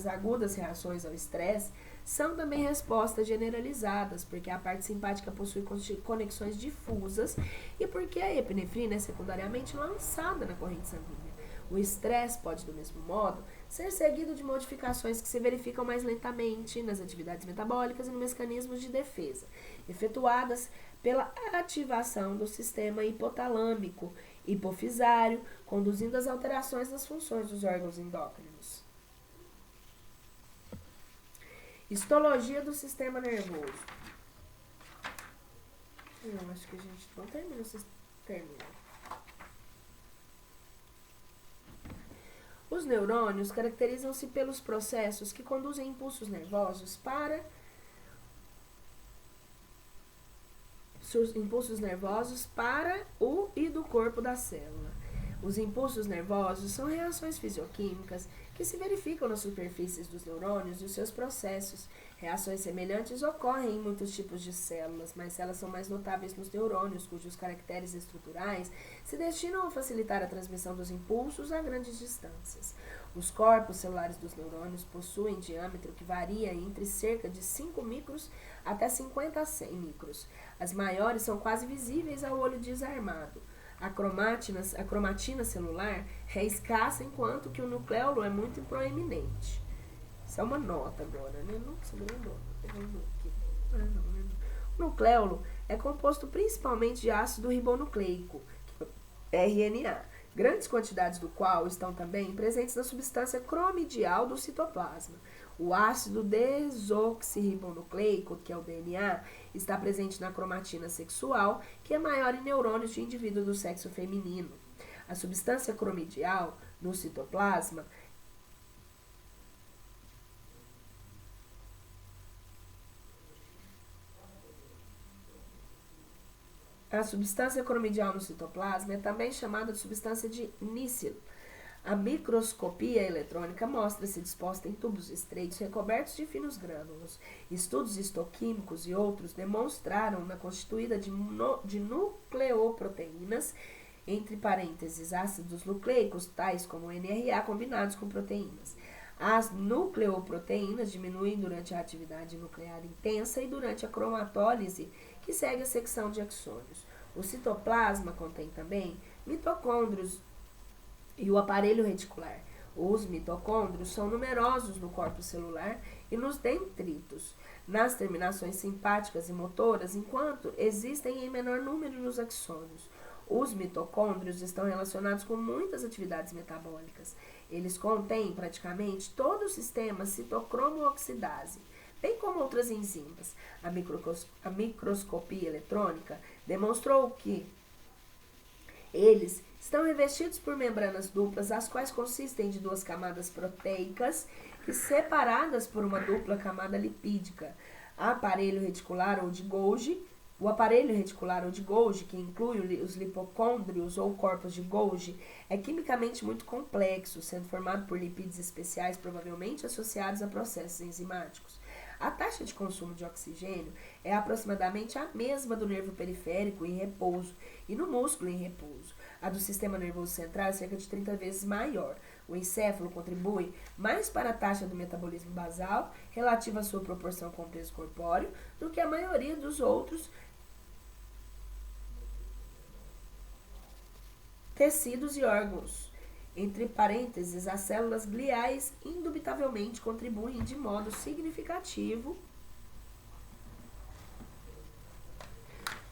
agudas reações ao estresse são também respostas generalizadas, porque a parte simpática possui conexões difusas e porque a epinefrina é secundariamente lançada na corrente sanguínea. O estresse pode, do mesmo modo, ser seguido de modificações que se verificam mais lentamente nas atividades metabólicas e nos mecanismos de defesa, efetuadas pela ativação do sistema hipotalâmico hipofisário, conduzindo às alterações nas funções dos órgãos endócrinos. Histologia do sistema nervoso. Eu acho que a gente não termina, vocês terminam. Os neurônios caracterizam-se pelos processos que conduzem impulsos nervosos para o e do corpo da célula. Os impulsos nervosos são reações fisioquímicas que se verificam nas superfícies dos neurônios e os seus processos. Reações semelhantes ocorrem em muitos tipos de células, mas elas são mais notáveis nos neurônios, cujos caracteres estruturais se destinam a facilitar a transmissão dos impulsos a grandes distâncias. Os corpos celulares dos neurônios possuem diâmetro que varia entre cerca de 5 micros até 50 a 100 micros. As maiores são quase visíveis ao olho desarmado. A cromatina celular é escassa, enquanto que o nucleolo é muito proeminente. Isso é uma nota agora, né? Nossa, não é nota. O nucleolo é composto principalmente de ácido ribonucleico, RNA, grandes quantidades do qual estão também presentes na substância cromidial do citoplasma. O ácido desoxirribonucleico, que é o DNA, está presente na cromatina sexual, que é maior em neurônios de indivíduo do sexo feminino. A substância cromidial no citoplasma é também chamada de substância de Nissl. A microscopia eletrônica mostra-se disposta em tubos estreitos recobertos de finos grânulos. Estudos histoquímicos e outros demonstraram-na constituída de nucleoproteínas, entre parênteses, ácidos nucleicos, tais como NRA, combinados com proteínas. As nucleoproteínas diminuem durante a atividade nuclear intensa e durante a cromatólise, que segue a secção de axônios. O citoplasma contém também mitocôndrios e o aparelho reticular. Os mitocôndrios são numerosos no corpo celular e nos dendritos, nas terminações simpáticas e motoras, enquanto existem em menor número nos axônios. Os mitocôndrios estão relacionados com muitas atividades metabólicas. Eles contêm praticamente todo o sistema citocromo-oxidase, bem como outras enzimas. A microscopia eletrônica demonstrou que eles estão revestidos por membranas duplas, as quais consistem de duas camadas proteicas que separadas por uma dupla camada lipídica. Aparelho reticular ou de Golgi O aparelho reticular ou de Golgi, que inclui os lipocôndrios ou corpos de Golgi, é quimicamente muito complexo, sendo formado por lipídios especiais provavelmente associados a processos enzimáticos. A taxa de consumo de oxigênio é aproximadamente a mesma do nervo periférico em repouso e no músculo em repouso. A do sistema nervoso central é cerca de 30 vezes maior. O encéfalo contribui mais para a taxa do metabolismo basal, relativa à sua proporção com o peso corpóreo, do que a maioria dos outros tecidos e órgãos. Entre parênteses, as células gliais indubitavelmente contribuem de modo significativo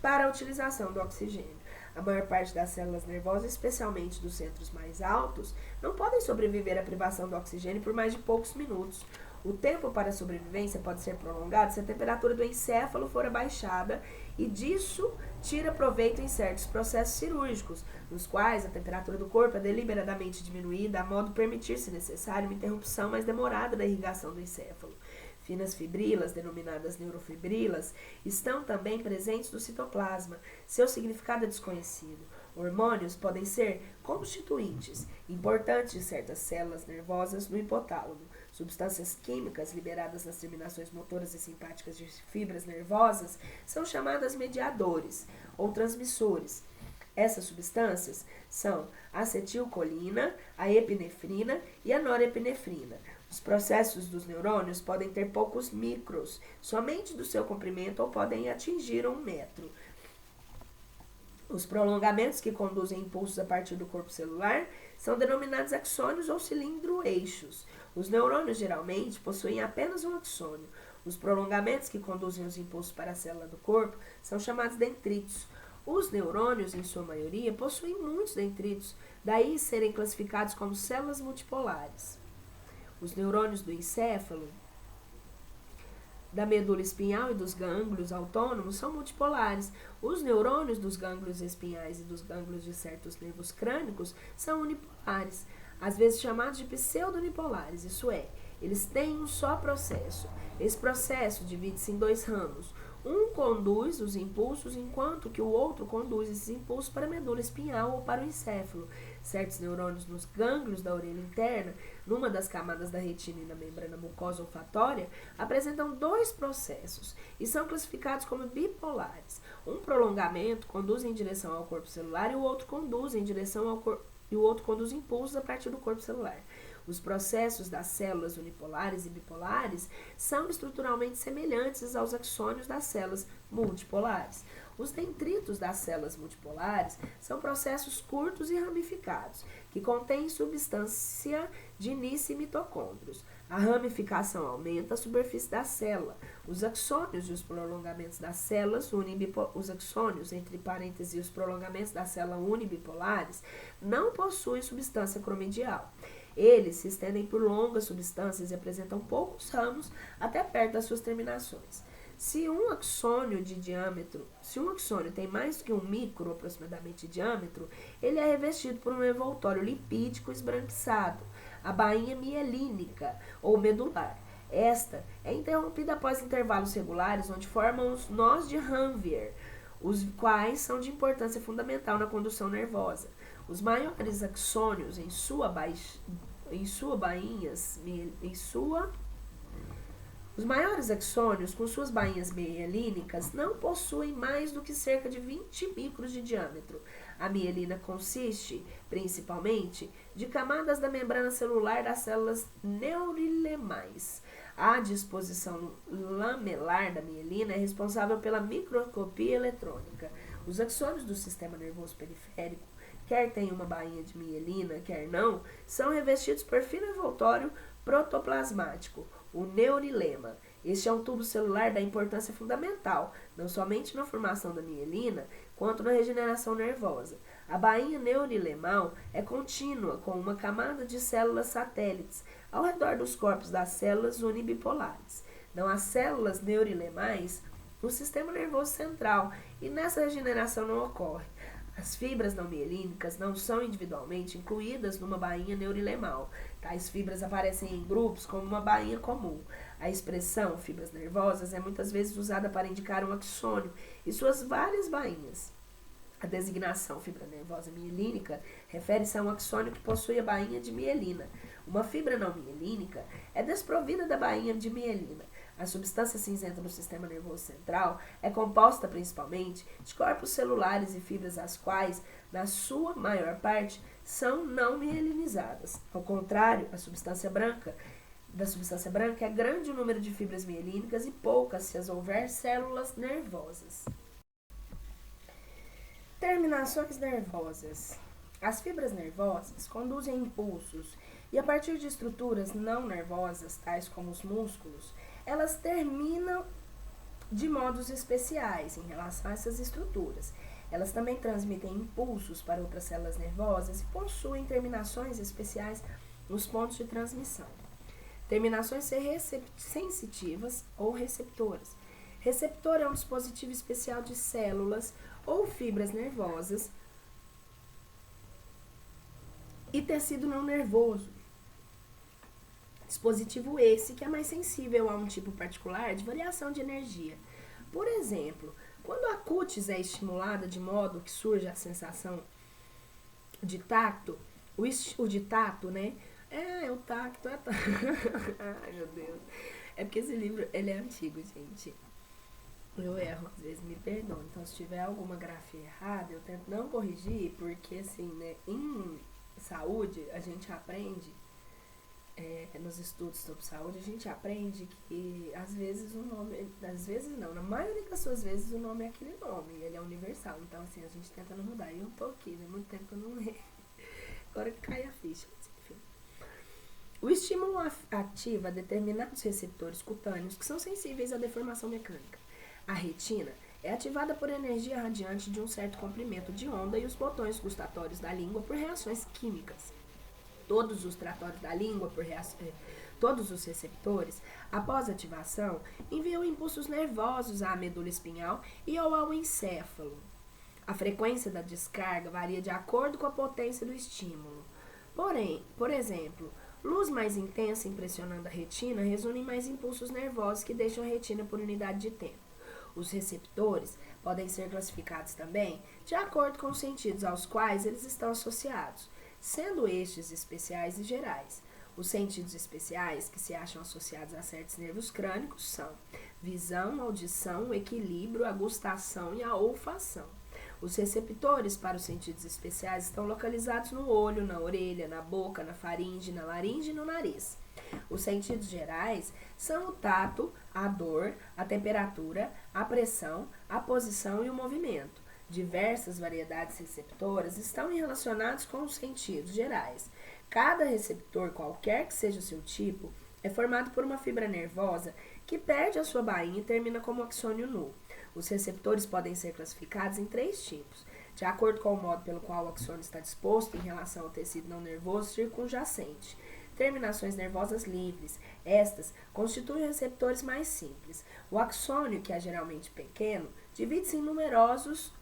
para a utilização do oxigênio. A maior parte das células nervosas, especialmente dos centros mais altos, não podem sobreviver à privação do oxigênio por mais de poucos minutos. O tempo para a sobrevivência pode ser prolongado se a temperatura do encéfalo for abaixada e disso tira proveito em certos processos cirúrgicos, nos quais a temperatura do corpo é deliberadamente diminuída a modo de permitir, se necessário, uma interrupção mais demorada da irrigação do encéfalo. Finas fibrilas, denominadas neurofibrilas, estão também presentes no citoplasma. Seu significado é desconhecido. Hormônios podem ser constituintes importantes de certas células nervosas no hipotálamo. Substâncias químicas liberadas nas terminações motoras e simpáticas de fibras nervosas são chamadas mediadores ou transmissores. Essas substâncias são a acetilcolina, a epinefrina e a norepinefrina. Os processos dos neurônios podem ter poucos micros, somente do seu comprimento, ou podem atingir 1 metro. Os prolongamentos que conduzem impulsos a partir do corpo celular são denominados axônios ou cilindro-eixos. Os neurônios geralmente possuem apenas um axônio. Os prolongamentos que conduzem os impulsos para a célula do corpo são chamados dendritos. Os neurônios, em sua maioria, possuem muitos dendritos, daí serem classificados como células multipolares. Os neurônios do encéfalo, da medula espinhal e dos gânglios autônomos são multipolares. Os neurônios dos gânglios espinhais e dos gânglios de certos nervos crânicos são unipolares, às vezes chamados de pseudonipolares, isso é, eles têm um só processo. Esse processo divide-se em 2 ramos. Um conduz os impulsos, enquanto que o outro conduz esses impulsos para a medula espinhal ou para o encéfalo. Certos neurônios nos gânglios da orelha interna, numa das camadas da retina e na membrana mucosa olfatória, apresentam 2 processos e são classificados como bipolares. Um prolongamento conduz em direção ao corpo celular e o outro conduz em direção ao corpo e o outro conduz impulsos a partir do corpo celular. Os processos das células unipolares e bipolares são estruturalmente semelhantes aos axônios das células multipolares. Os dendritos das células multipolares são processos curtos e ramificados, que contêm substância de início e mitocôndrios. A ramificação aumenta a superfície da célula. Os axônios e os prolongamentos das células os axônios, entre parênteses, e os prolongamentos da célula unibipolares não possuem substância cromedial. Eles se estendem por longas substâncias e apresentam poucos ramos até perto das suas terminações. Se um axônio tem mais que 1 micro aproximadamente de diâmetro, ele é revestido por um envoltório lipídico esbranquiçado, a bainha mielínica ou medular. Esta é interrompida após intervalos regulares, onde formam os nós de Ranvier, os quais são de importância fundamental na condução nervosa. Os maiores axônios Os maiores axônios, com suas bainhas mielínicas, não possuem mais do que cerca de 20 micros de diâmetro. A mielina consiste, principalmente, de camadas da membrana celular das células neurilemais. A disposição lamelar da mielina é responsável pela microscopia eletrônica. Os axônios do sistema nervoso periférico, quer tenham uma bainha de mielina, quer não, são revestidos por fino envoltório protoplasmático, o neurilema. Este é um tubo celular da importância fundamental, não somente na formação da mielina, quanto na regeneração nervosa. A bainha neurilemal é contínua, com uma camada de células satélites ao redor dos corpos das células unibipolares. Não há células neurilemais no sistema nervoso central e nessa regeneração não ocorre. As fibras não mielínicas não são individualmente incluídas numa bainha neurilemal. Tais fibras aparecem em grupos como uma bainha comum. A expressão fibras nervosas é muitas vezes usada para indicar um axônio e suas várias bainhas. A designação fibra nervosa mielínica refere-se a um axônio que possui a bainha de mielina. Uma fibra não mielínica é desprovida da bainha de mielina. A substância cinzenta no sistema nervoso central é composta principalmente de corpos celulares e fibras, as quais, na sua maior parte, são não mielinizadas. Ao contrário, da substância branca é grande o número de fibras mielínicas e poucas, se as houver, células nervosas. Terminações nervosas. As fibras nervosas conduzem impulsos e, a partir de estruturas não nervosas, tais como os músculos, elas terminam de modos especiais em relação a essas estruturas. Elas também transmitem impulsos para outras células nervosas e possuem terminações especiais nos pontos de transmissão. Terminações sensitivas ou receptoras. Receptor é um dispositivo especial de células ou fibras nervosas e tecido não nervoso. Dispositivo esse que é mais sensível a um tipo particular de variação de energia. Por exemplo, quando a cútis é estimulada de modo que surge a sensação de tato, o de tato, né? O tacto é Ai, meu Deus. É porque esse livro, ele é antigo, gente. Eu erro, às vezes me perdoam. Então, se tiver alguma grafia errada, eu tento não corrigir, porque, assim, né, em saúde, a gente aprende, nos estudos sobre saúde, a gente aprende que, às vezes, o nome, às vezes não, na maioria das suas vezes, o nome é aquele nome, ele é universal. Então, assim, a gente tenta não mudar. E eu tô aqui, né, muito tempo que eu não leio. Agora que cai a ficha, enfim. O estímulo ativa determinados receptores cutâneos que são sensíveis à deformação mecânica. A retina é ativada por energia radiante de um certo comprimento de onda e os botões gustatórios da língua por reações químicas. Todos os tratórios da língua todos os receptores, após ativação, enviam impulsos nervosos à medula espinhal e ao encéfalo. A frequência da descarga varia de acordo com a potência do estímulo. Porém, por exemplo, luz mais intensa impressionando a retina resulta em mais impulsos nervosos que deixam a retina por unidade de tempo. Os receptores podem ser classificados também de acordo com os sentidos aos quais eles estão associados, sendo estes especiais e gerais. Os sentidos especiais que se acham associados a certos nervos crânicos são visão, audição, equilíbrio, a gustação e a olfação. Os receptores para os sentidos especiais estão localizados no olho, na orelha, na boca, na faringe, na laringe e no nariz. Os sentidos gerais são o tato, a dor, a temperatura, a pressão, a posição e o movimento. Diversas variedades receptoras estão relacionadas com os sentidos gerais. Cada receptor, qualquer que seja o seu tipo, é formado por uma fibra nervosa que perde a sua bainha e termina como axônio nu. Os receptores podem ser classificados em 3 tipos, de acordo com o modo pelo qual o axônio está disposto em relação ao tecido não nervoso circunjacente. Terminações nervosas livres. Estas constituem receptores mais simples. O axônio, que é geralmente pequeno, divide-se em numerosos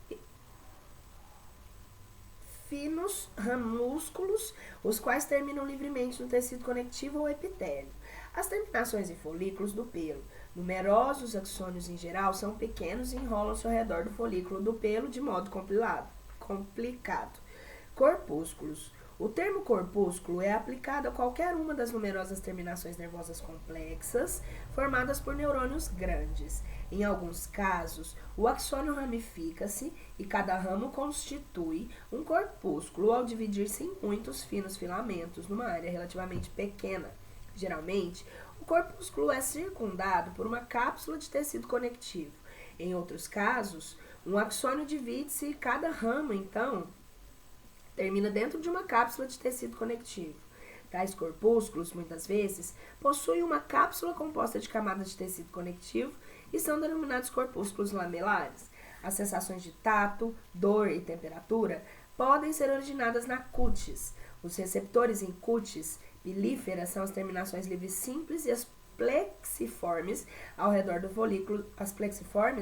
finos músculos, os quais terminam livremente no tecido conectivo ou epitélio. As terminações em folículos do pelo. Numerosos axônios em geral são pequenos e enrolam-se ao redor do folículo do pelo de modo complicado. Corpúsculos. O termo corpúsculo é aplicado a qualquer uma das numerosas terminações nervosas complexas formadas por neurônios grandes. Em alguns casos, o axônio ramifica-se e cada ramo constitui um corpúsculo ao dividir-se em muitos finos filamentos numa área relativamente pequena. Geralmente, o corpúsculo é circundado por uma cápsula de tecido conectivo. Em outros casos, um axônio divide-se e cada ramo, então, termina dentro de uma cápsula de tecido conectivo. Tais corpúsculos, muitas vezes, possuem uma cápsula composta de camadas de tecido conectivo e são denominados corpúsculos lamelares. As sensações de tato, dor e temperatura podem ser originadas na cútis. Os receptores em cútis pilífera são as terminações livres simples e as plexiformes ao redor do folículo,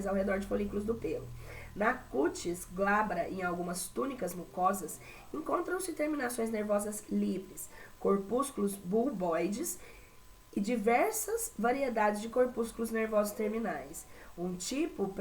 ao redor de folículos do pelo. Na cútis glabra e em algumas túnicas mucosas encontram-se terminações nervosas livres, corpúsculos bulboides e diversas variedades de corpúsculos nervosos terminais. Um tipo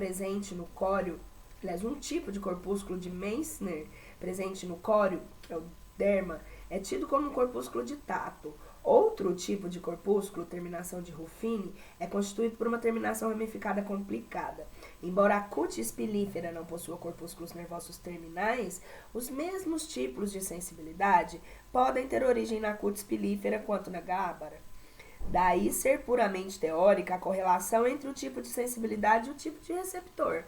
de corpúsculo de Meissner presente no córeo, que é o derma, é tido como um corpúsculo de tato. Outro tipo de corpúsculo, terminação de Ruffini, é constituído por uma terminação ramificada complicada. Embora a cutis pilífera não possua corpúsculos nervosos terminais, os mesmos tipos de sensibilidade podem ter origem na cutis pilífera quanto na gábara. Daí ser puramente teórica a correlação entre o tipo de sensibilidade e o tipo de receptor.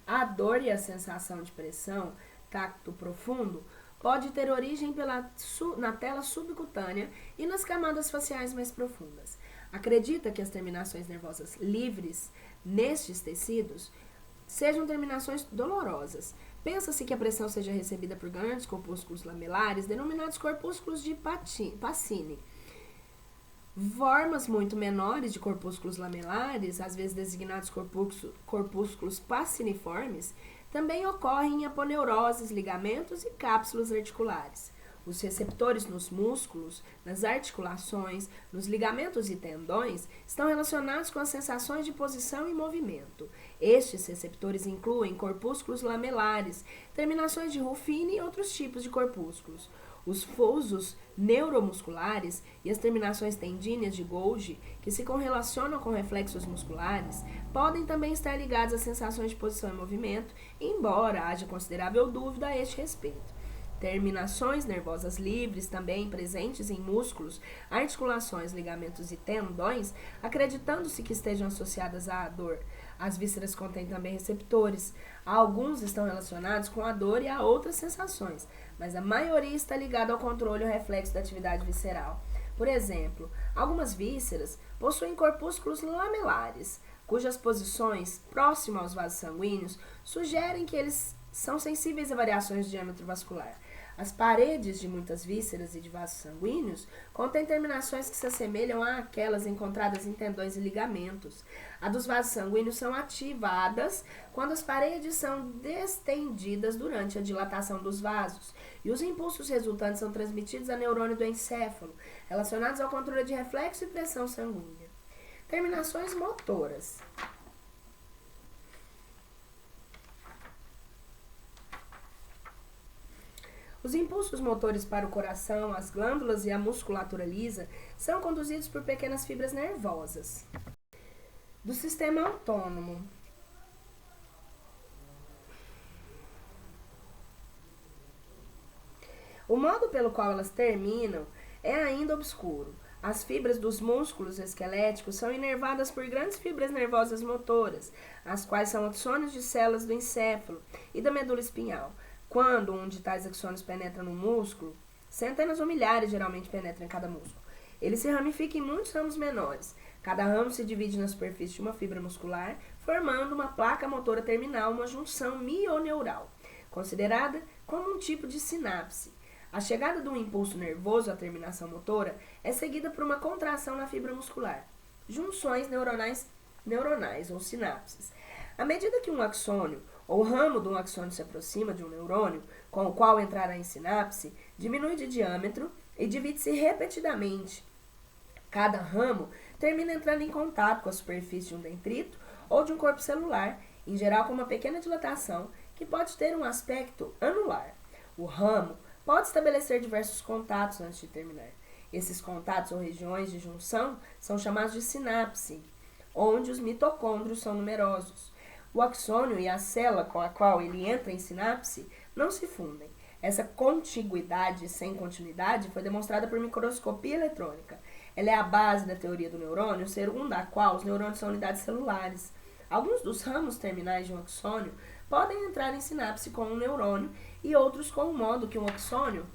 A dor e a sensação de pressão, tacto profundo, pode ter origem na tela subcutânea e nas camadas faciais mais profundas. Acredita que as terminações nervosas livres nestes tecidos sejam terminações dolorosas. Pensa-se que a pressão seja recebida por grandes corpúsculos lamelares, denominados corpúsculos de Pacini. Formas muito menores de corpúsculos lamelares, às vezes designados corpúsculos paciniformes, também ocorrem em aponeuroses, ligamentos e cápsulas articulares. Os receptores nos músculos, nas articulações, nos ligamentos e tendões estão relacionados com as sensações de posição e movimento. Estes receptores incluem corpúsculos lamelares, terminações de Ruffini e outros tipos de corpúsculos. Os fusos neuromusculares e as terminações tendíneas de Golgi, que se correlacionam com reflexos musculares, podem também estar ligados às sensações de posição e movimento, embora haja considerável dúvida a este respeito. Terminações nervosas livres, também presentes em músculos, articulações, ligamentos e tendões, acreditando-se que estejam associadas à dor. As vísceras contêm também receptores. Alguns estão relacionados com a dor e a outras sensações, mas a maioria está ligada ao controle ou reflexo da atividade visceral. Por exemplo, algumas vísceras possuem corpúsculos lamelares, cujas posições próximas aos vasos sanguíneos sugerem que eles são sensíveis a variações de diâmetro vascular. As paredes de muitas vísceras e de vasos sanguíneos contêm terminações que se assemelham àquelas encontradas em tendões e ligamentos. A dos vasos sanguíneos são ativadas quando as paredes são distendidas durante a dilatação dos vasos, e os impulsos resultantes são transmitidos a neurônio do encéfalo, relacionados ao controle de reflexo e pressão sanguínea. Terminações motoras. Os impulsos motores para o coração, as glândulas e a musculatura lisa são conduzidos por pequenas fibras nervosas do sistema autônomo. O modo pelo qual elas terminam é ainda obscuro. As fibras dos músculos esqueléticos são inervadas por grandes fibras nervosas motoras, as quais são axônios de células do encéfalo e da medula espinhal. Quando um de tais axônios penetra no músculo, centenas ou milhares geralmente penetram em cada músculo. Ele se ramifica em muitos ramos menores. Cada ramo se divide na superfície de uma fibra muscular, formando uma placa motora terminal, uma junção mioneural, considerada como um tipo de sinapse. A chegada de um impulso nervoso à terminação motora é seguida por uma contração na fibra muscular, junções neuronais ou sinapses. À medida que um axônio ou ramo de um axônio se aproxima de um neurônio, com o qual entrará em sinapse, diminui de diâmetro e divide-se repetidamente. Cada ramo termina entrando em contato com a superfície de um detrito ou de um corpo celular, em geral com uma pequena dilatação, que pode ter um aspecto anular. O ramo pode estabelecer diversos contatos antes de terminar. Esses contatos ou regiões de junção são chamados de sinapse, onde os mitocôndrios são numerosos. O axônio e a célula com a qual ele entra em sinapse não se fundem. Essa contiguidade sem continuidade foi demonstrada por microscopia eletrônica. Ela é a base da teoria do neurônio, segundo a qual os neurônios são unidades celulares. Alguns dos ramos terminais de um axônio podem entrar em sinapse com um neurônio e outros com o modo que um axônio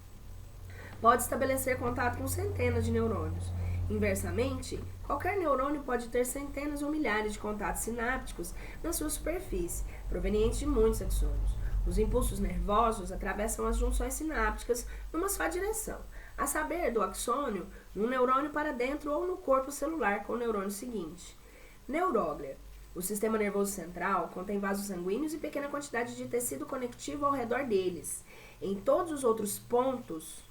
pode estabelecer contato com centenas de neurônios. Inversamente, qualquer neurônio pode ter centenas ou milhares de contatos sinápticos na sua superfície, provenientes de muitos axônios. Os impulsos nervosos atravessam as junções sinápticas numa só direção, a saber, do axônio, num neurônio para dentro ou no corpo celular com o neurônio seguinte. Neuróglia. O sistema nervoso central contém vasos sanguíneos e pequena quantidade de tecido conectivo ao redor deles. Em todos os outros pontos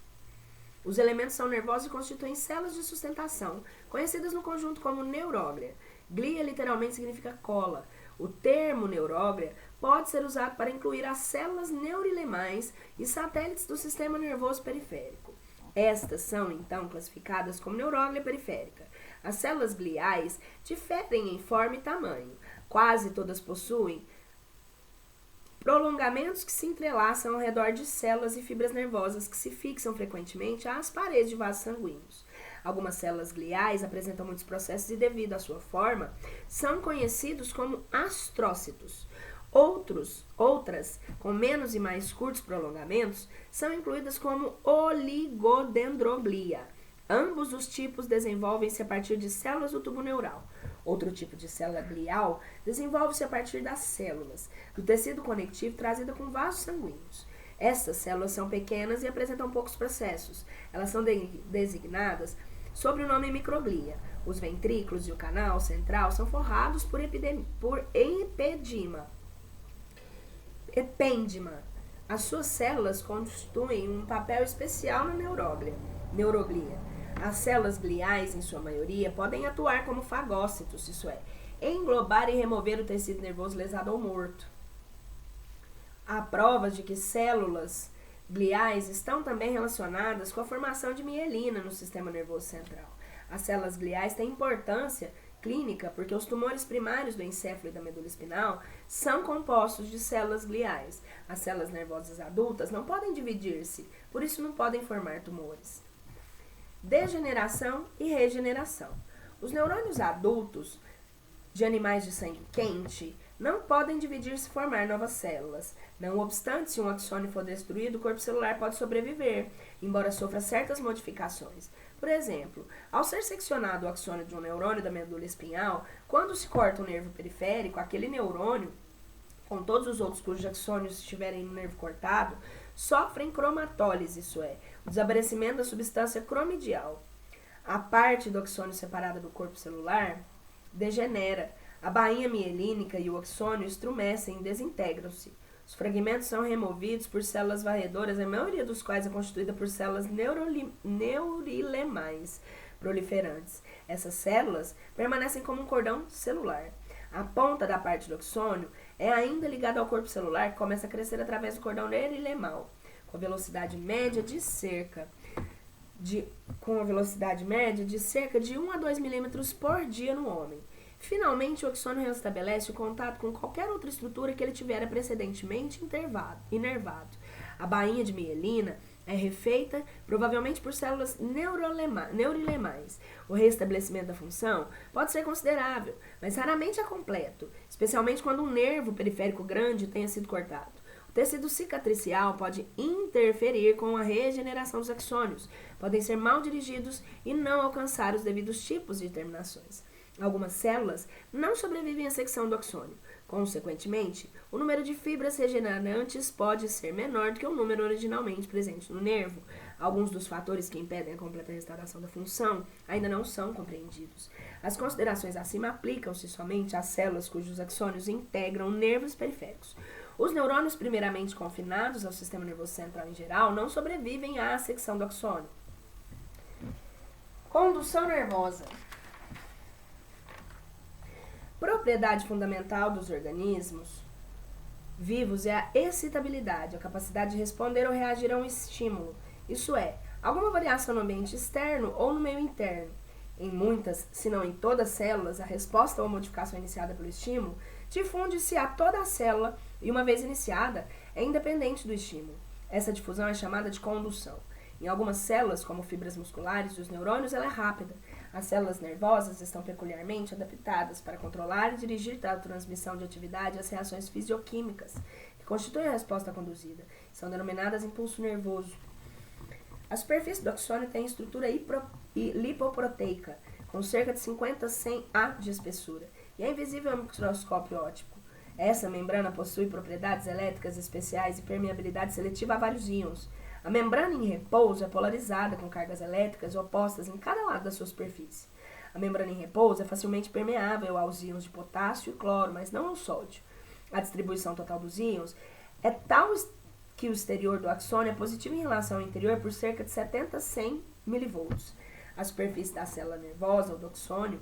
Os elementos são nervosos e constituem células de sustentação, conhecidas no conjunto como neuróglia. Glia literalmente significa cola. O termo neuróglia pode ser usado para incluir as células neurilemais e satélites do sistema nervoso periférico. Estas são, então, classificadas como neuróglia periférica. As células gliais diferem em forma e tamanho. Quase todas possuem prolongamentos que se entrelaçam ao redor de células e fibras nervosas que se fixam frequentemente às paredes de vasos sanguíneos. Algumas células gliais apresentam muitos processos e, devido à sua forma, são conhecidos como astrócitos. Outras, com menos e mais curtos prolongamentos, são incluídas como oligodendroglia. Ambos os tipos desenvolvem-se a partir de células do tubo neural. Outro tipo de célula glial desenvolve-se a partir das células do tecido conectivo trazida com vasos sanguíneos. Essas células são pequenas e apresentam poucos processos. Elas são designadas sob o nome microglia. Os ventrículos e o canal central são forrados por epêndima. As suas células constituem um papel especial na neuroglia. As células gliais, em sua maioria, podem atuar como fagócitos, isso é, englobar e remover o tecido nervoso lesado ou morto. Há provas de que células gliais estão também relacionadas com a formação de mielina no sistema nervoso central. As células gliais têm importância clínica porque os tumores primários do encéfalo e da medula espinal são compostos de células gliais. As células nervosas adultas não podem dividir-se, por isso não podem formar tumores. Degeneração e regeneração. Os neurônios adultos de animais de sangue quente não podem dividir-se e formar novas células. Não obstante, se um axônio for destruído, o corpo celular pode sobreviver, embora sofra certas modificações. Por exemplo, ao ser seccionado o axônio de um neurônio da medula espinhal, quando se corta o nervo periférico, aquele neurônio, com todos os outros cujos axônios estiverem no nervo cortado, sofrem cromatólise, isso é, o desaparecimento da substância cromidial. A parte do axônio separada do corpo celular degenera. A bainha mielínica e o axônio estrumecem e desintegram-se. Os fragmentos são removidos por células varredoras, a maioria dos quais é constituída por células neurilemais proliferantes. Essas células permanecem como um cordão celular. A ponta da parte do axônio é ainda ligada ao corpo celular que começa a crescer através do cordão neurilemal, com a velocidade média de cerca de 1 a 2 milímetros por dia no homem. Finalmente, o axônio restabelece o contato com qualquer outra estrutura que ele tivera precedentemente inervado. A bainha de mielina é refeita, provavelmente por células neurilemais. O restabelecimento da função pode ser considerável, mas raramente é completo, especialmente quando um nervo periférico grande tenha sido cortado. O tecido cicatricial pode interferir com a regeneração dos axônios, podem ser mal dirigidos e não alcançar os devidos tipos de terminações. Algumas células não sobrevivem à secção do axônio. Consequentemente, o número de fibras regenerantes pode ser menor do que o número originalmente presente no nervo. Alguns dos fatores que impedem a completa restauração da função ainda não são compreendidos. As considerações acima aplicam-se somente às células cujos axônios integram nervos periféricos. Os neurônios primeiramente confinados ao sistema nervoso central em geral não sobrevivem à secção do axônio. Condução nervosa. Propriedade fundamental dos organismos vivos é a excitabilidade, a capacidade de responder ou reagir a um estímulo, isso é, alguma variação no ambiente externo ou no meio interno. Em muitas, se não em todas as células, a resposta ou modificação iniciada pelo estímulo difunde-se a toda a célula e, uma vez iniciada, é independente do estímulo. Essa difusão é chamada de condução. Em algumas células, como fibras musculares e os neurônios, ela é rápida. As células nervosas estão peculiarmente adaptadas para controlar e dirigir a transmissão de atividade às reações fisioquímicas, que constituem a resposta conduzida. São denominadas impulso nervoso. A superfície do axônio tem estrutura lipoproteica, com cerca de 50 a 100 A de espessura, e é invisível ao microscópio óptico. Essa membrana possui propriedades elétricas especiais e permeabilidade seletiva a vários íons. A membrana em repouso é polarizada com cargas elétricas opostas em cada lado da sua superfície. A membrana em repouso é facilmente permeável aos íons de potássio e cloro, mas não ao sódio. A distribuição total dos íons é tal que o exterior do axônio é positivo em relação ao interior por cerca de 70 a 100 milivolts. A superfície da célula nervosa ou do axônio,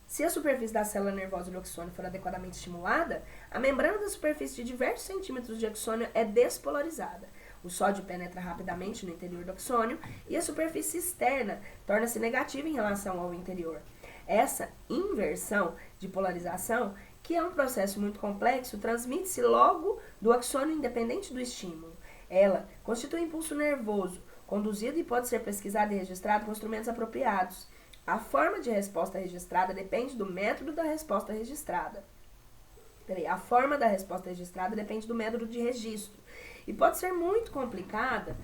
se a superfície da célula nervosa do axônio for adequadamente estimulada, a membrana da superfície de diversos centímetros de axônio é despolarizada. O sódio penetra rapidamente no interior do axônio e a superfície externa torna-se negativa em relação ao interior. Essa inversão de polarização, que é um processo muito complexo, transmite-se logo do axônio independente do estímulo. Ela constitui impulso nervoso, conduzido e pode ser pesquisado e registrado com instrumentos apropriados. A forma de resposta registrada depende do método da resposta registrada. A forma da resposta registrada depende do método de registro e pode ser muito complicada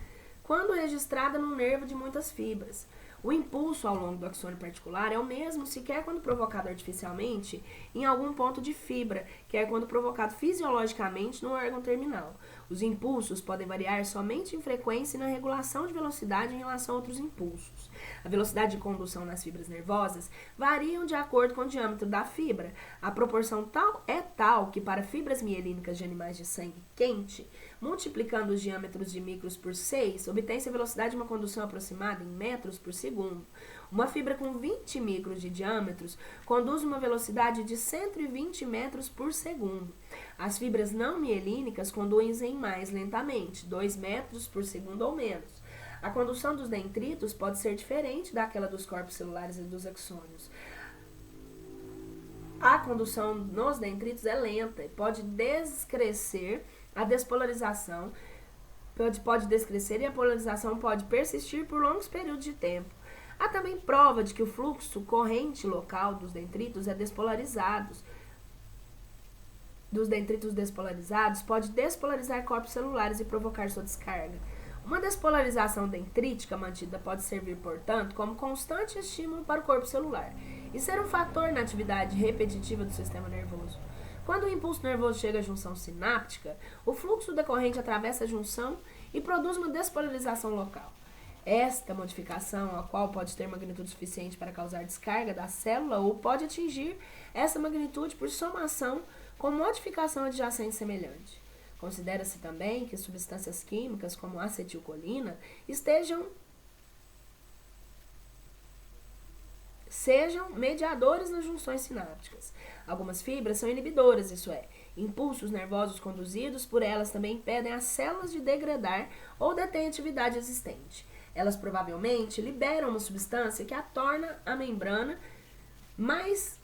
quando registrada num nervo de muitas fibras. O impulso ao longo do axônio particular é o mesmo se quer quando provocado artificialmente em algum ponto de fibra, quer quando provocado fisiologicamente no órgão terminal. Os impulsos podem variar somente em frequência e na regulação de velocidade em relação a outros impulsos. A velocidade de condução nas fibras nervosas variam de acordo com o diâmetro da fibra. A proporção é tal que para fibras mielínicas de animais de sangue quente, multiplicando os diâmetros de micros por 6, obtém-se a velocidade de uma condução aproximada em metros por segundo. Uma fibra com 20 micros de diâmetros conduz uma velocidade de 120 metros por segundo. As fibras não mielínicas conduzem mais lentamente, 2 metros por segundo ou menos. A condução dos dendritos pode ser diferente daquela dos corpos celulares e dos axônios. A condução nos dendritos é lenta e pode descrescer a despolarização, pode descrescer e a polarização pode persistir por longos períodos de tempo. Há também prova de que o fluxo corrente local dos dendritos despolarizados pode despolarizar corpos celulares e provocar sua descarga. Uma despolarização dendrítica mantida pode servir, portanto, como constante estímulo para o corpo celular e ser um fator na atividade repetitiva do sistema nervoso. Quando o impulso nervoso chega à junção sináptica, o fluxo decorrente atravessa a junção e produz uma despolarização local. Esta modificação, a qual pode ter magnitude suficiente para causar descarga da célula ou pode atingir essa magnitude por somação com modificação adjacente semelhante. Considera-se também que substâncias químicas como a acetilcolina sejam mediadores nas junções sinápticas. Algumas fibras são inibidoras, isso é, impulsos nervosos conduzidos por elas também impedem as células de degradar ou detêm atividade existente. Elas provavelmente liberam uma substância que a torna a membrana mais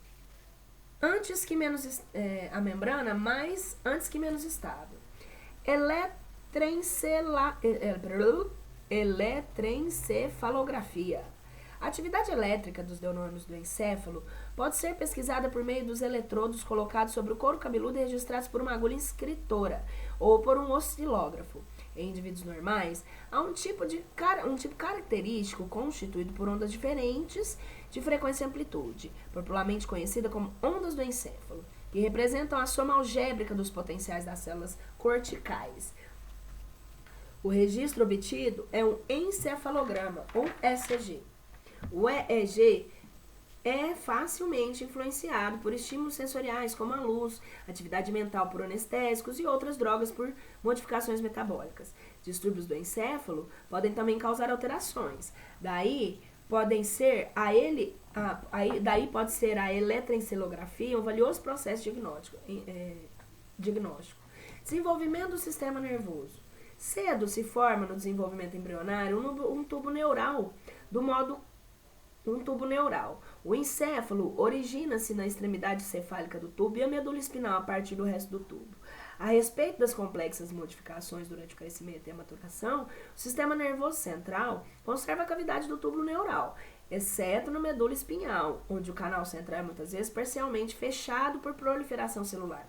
antes que menos estável. Eletroencefalografia. A atividade elétrica dos neurônios do encéfalo pode ser pesquisada por meio dos eletrodos colocados sobre o couro cabeludo e registrados por uma agulha inscritora ou por um oscilógrafo. Em indivíduos normais, há um tipo característico constituído por ondas diferentes de frequência e amplitude, popularmente conhecida como ondas do encéfalo, que representam a soma algébrica dos potenciais das células corticais. O registro obtido é um encefalograma, ou ECG. O EEG é facilmente influenciado por estímulos sensoriais como a luz, atividade mental por anestésicos e outras drogas por modificações metabólicas. Distúrbios do encéfalo podem também causar alterações. Daí pode ser a eletroencefalografia um valioso processo diagnóstico. Desenvolvimento do sistema nervoso. Cedo se forma no desenvolvimento embrionário um tubo neural, O encéfalo origina-se na extremidade cefálica do tubo e a medula espinal a partir do resto do tubo. A respeito das complexas modificações durante o crescimento e a maturação, o sistema nervoso central conserva a cavidade do túbulo neural, exceto na medula espinhal, onde o canal central é muitas vezes parcialmente fechado por proliferação celular.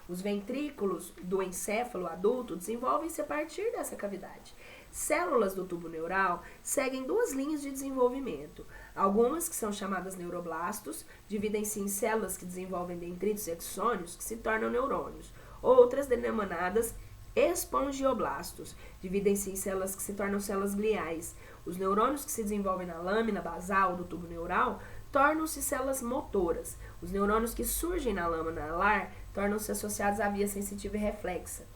Os ventrículos do encéfalo adulto desenvolvem-se a partir dessa cavidade. Células do tubo neural seguem duas linhas de desenvolvimento. Algumas, que são chamadas neuroblastos, dividem-se em células que desenvolvem dendritos e axônios, que se tornam neurônios. Outras, denominadas espongioblastos, dividem-se em células que se tornam células gliais. Os neurônios que se desenvolvem na lâmina basal do tubo neural tornam-se células motoras. Os neurônios que surgem na lâmina alar tornam-se associados à via sensitiva e reflexa.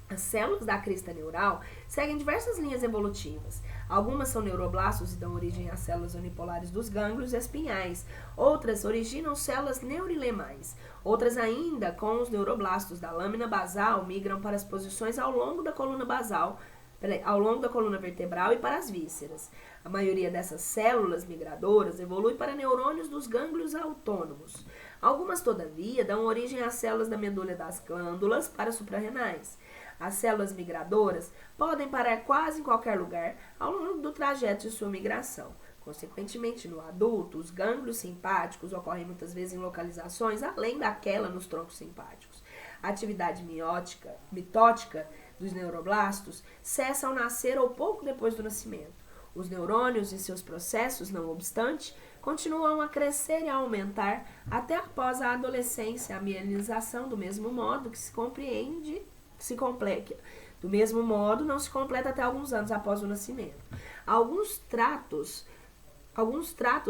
As células da crista neural seguem diversas linhas evolutivas. Algumas são neuroblastos e dão origem às células unipolares dos gânglios espinhais. Outras originam células neurilemais. Outras ainda, com os neuroblastos da lâmina basal, migram para as posições ao longo da coluna basal, ao longo da coluna vertebral e para as vísceras. A maioria dessas células migradoras evolui para neurônios dos gânglios autônomos. Algumas, todavia, dão origem às células da medula das glândulas para suprarrenais. As células migradoras podem parar quase em qualquer lugar ao longo do trajeto de sua migração. Consequentemente, no adulto, os gânglios simpáticos ocorrem muitas vezes em localizações além daquela nos troncos simpáticos. A atividade mitótica dos neuroblastos cessa ao nascer ou pouco depois do nascimento. Os neurônios e seus processos, não obstante, continuam a crescer e a aumentar até após a adolescência, a mielinização, do mesmo modo que do mesmo modo, não se completa até alguns anos após o nascimento. Alguns tratos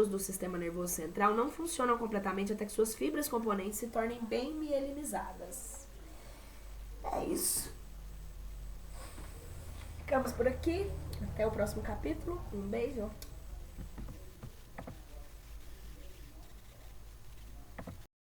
do sistema nervoso central não funcionam completamente até que suas fibras componentes se tornem bem mielinizadas. É isso. Ficamos por aqui. Até o próximo capítulo. Um beijo.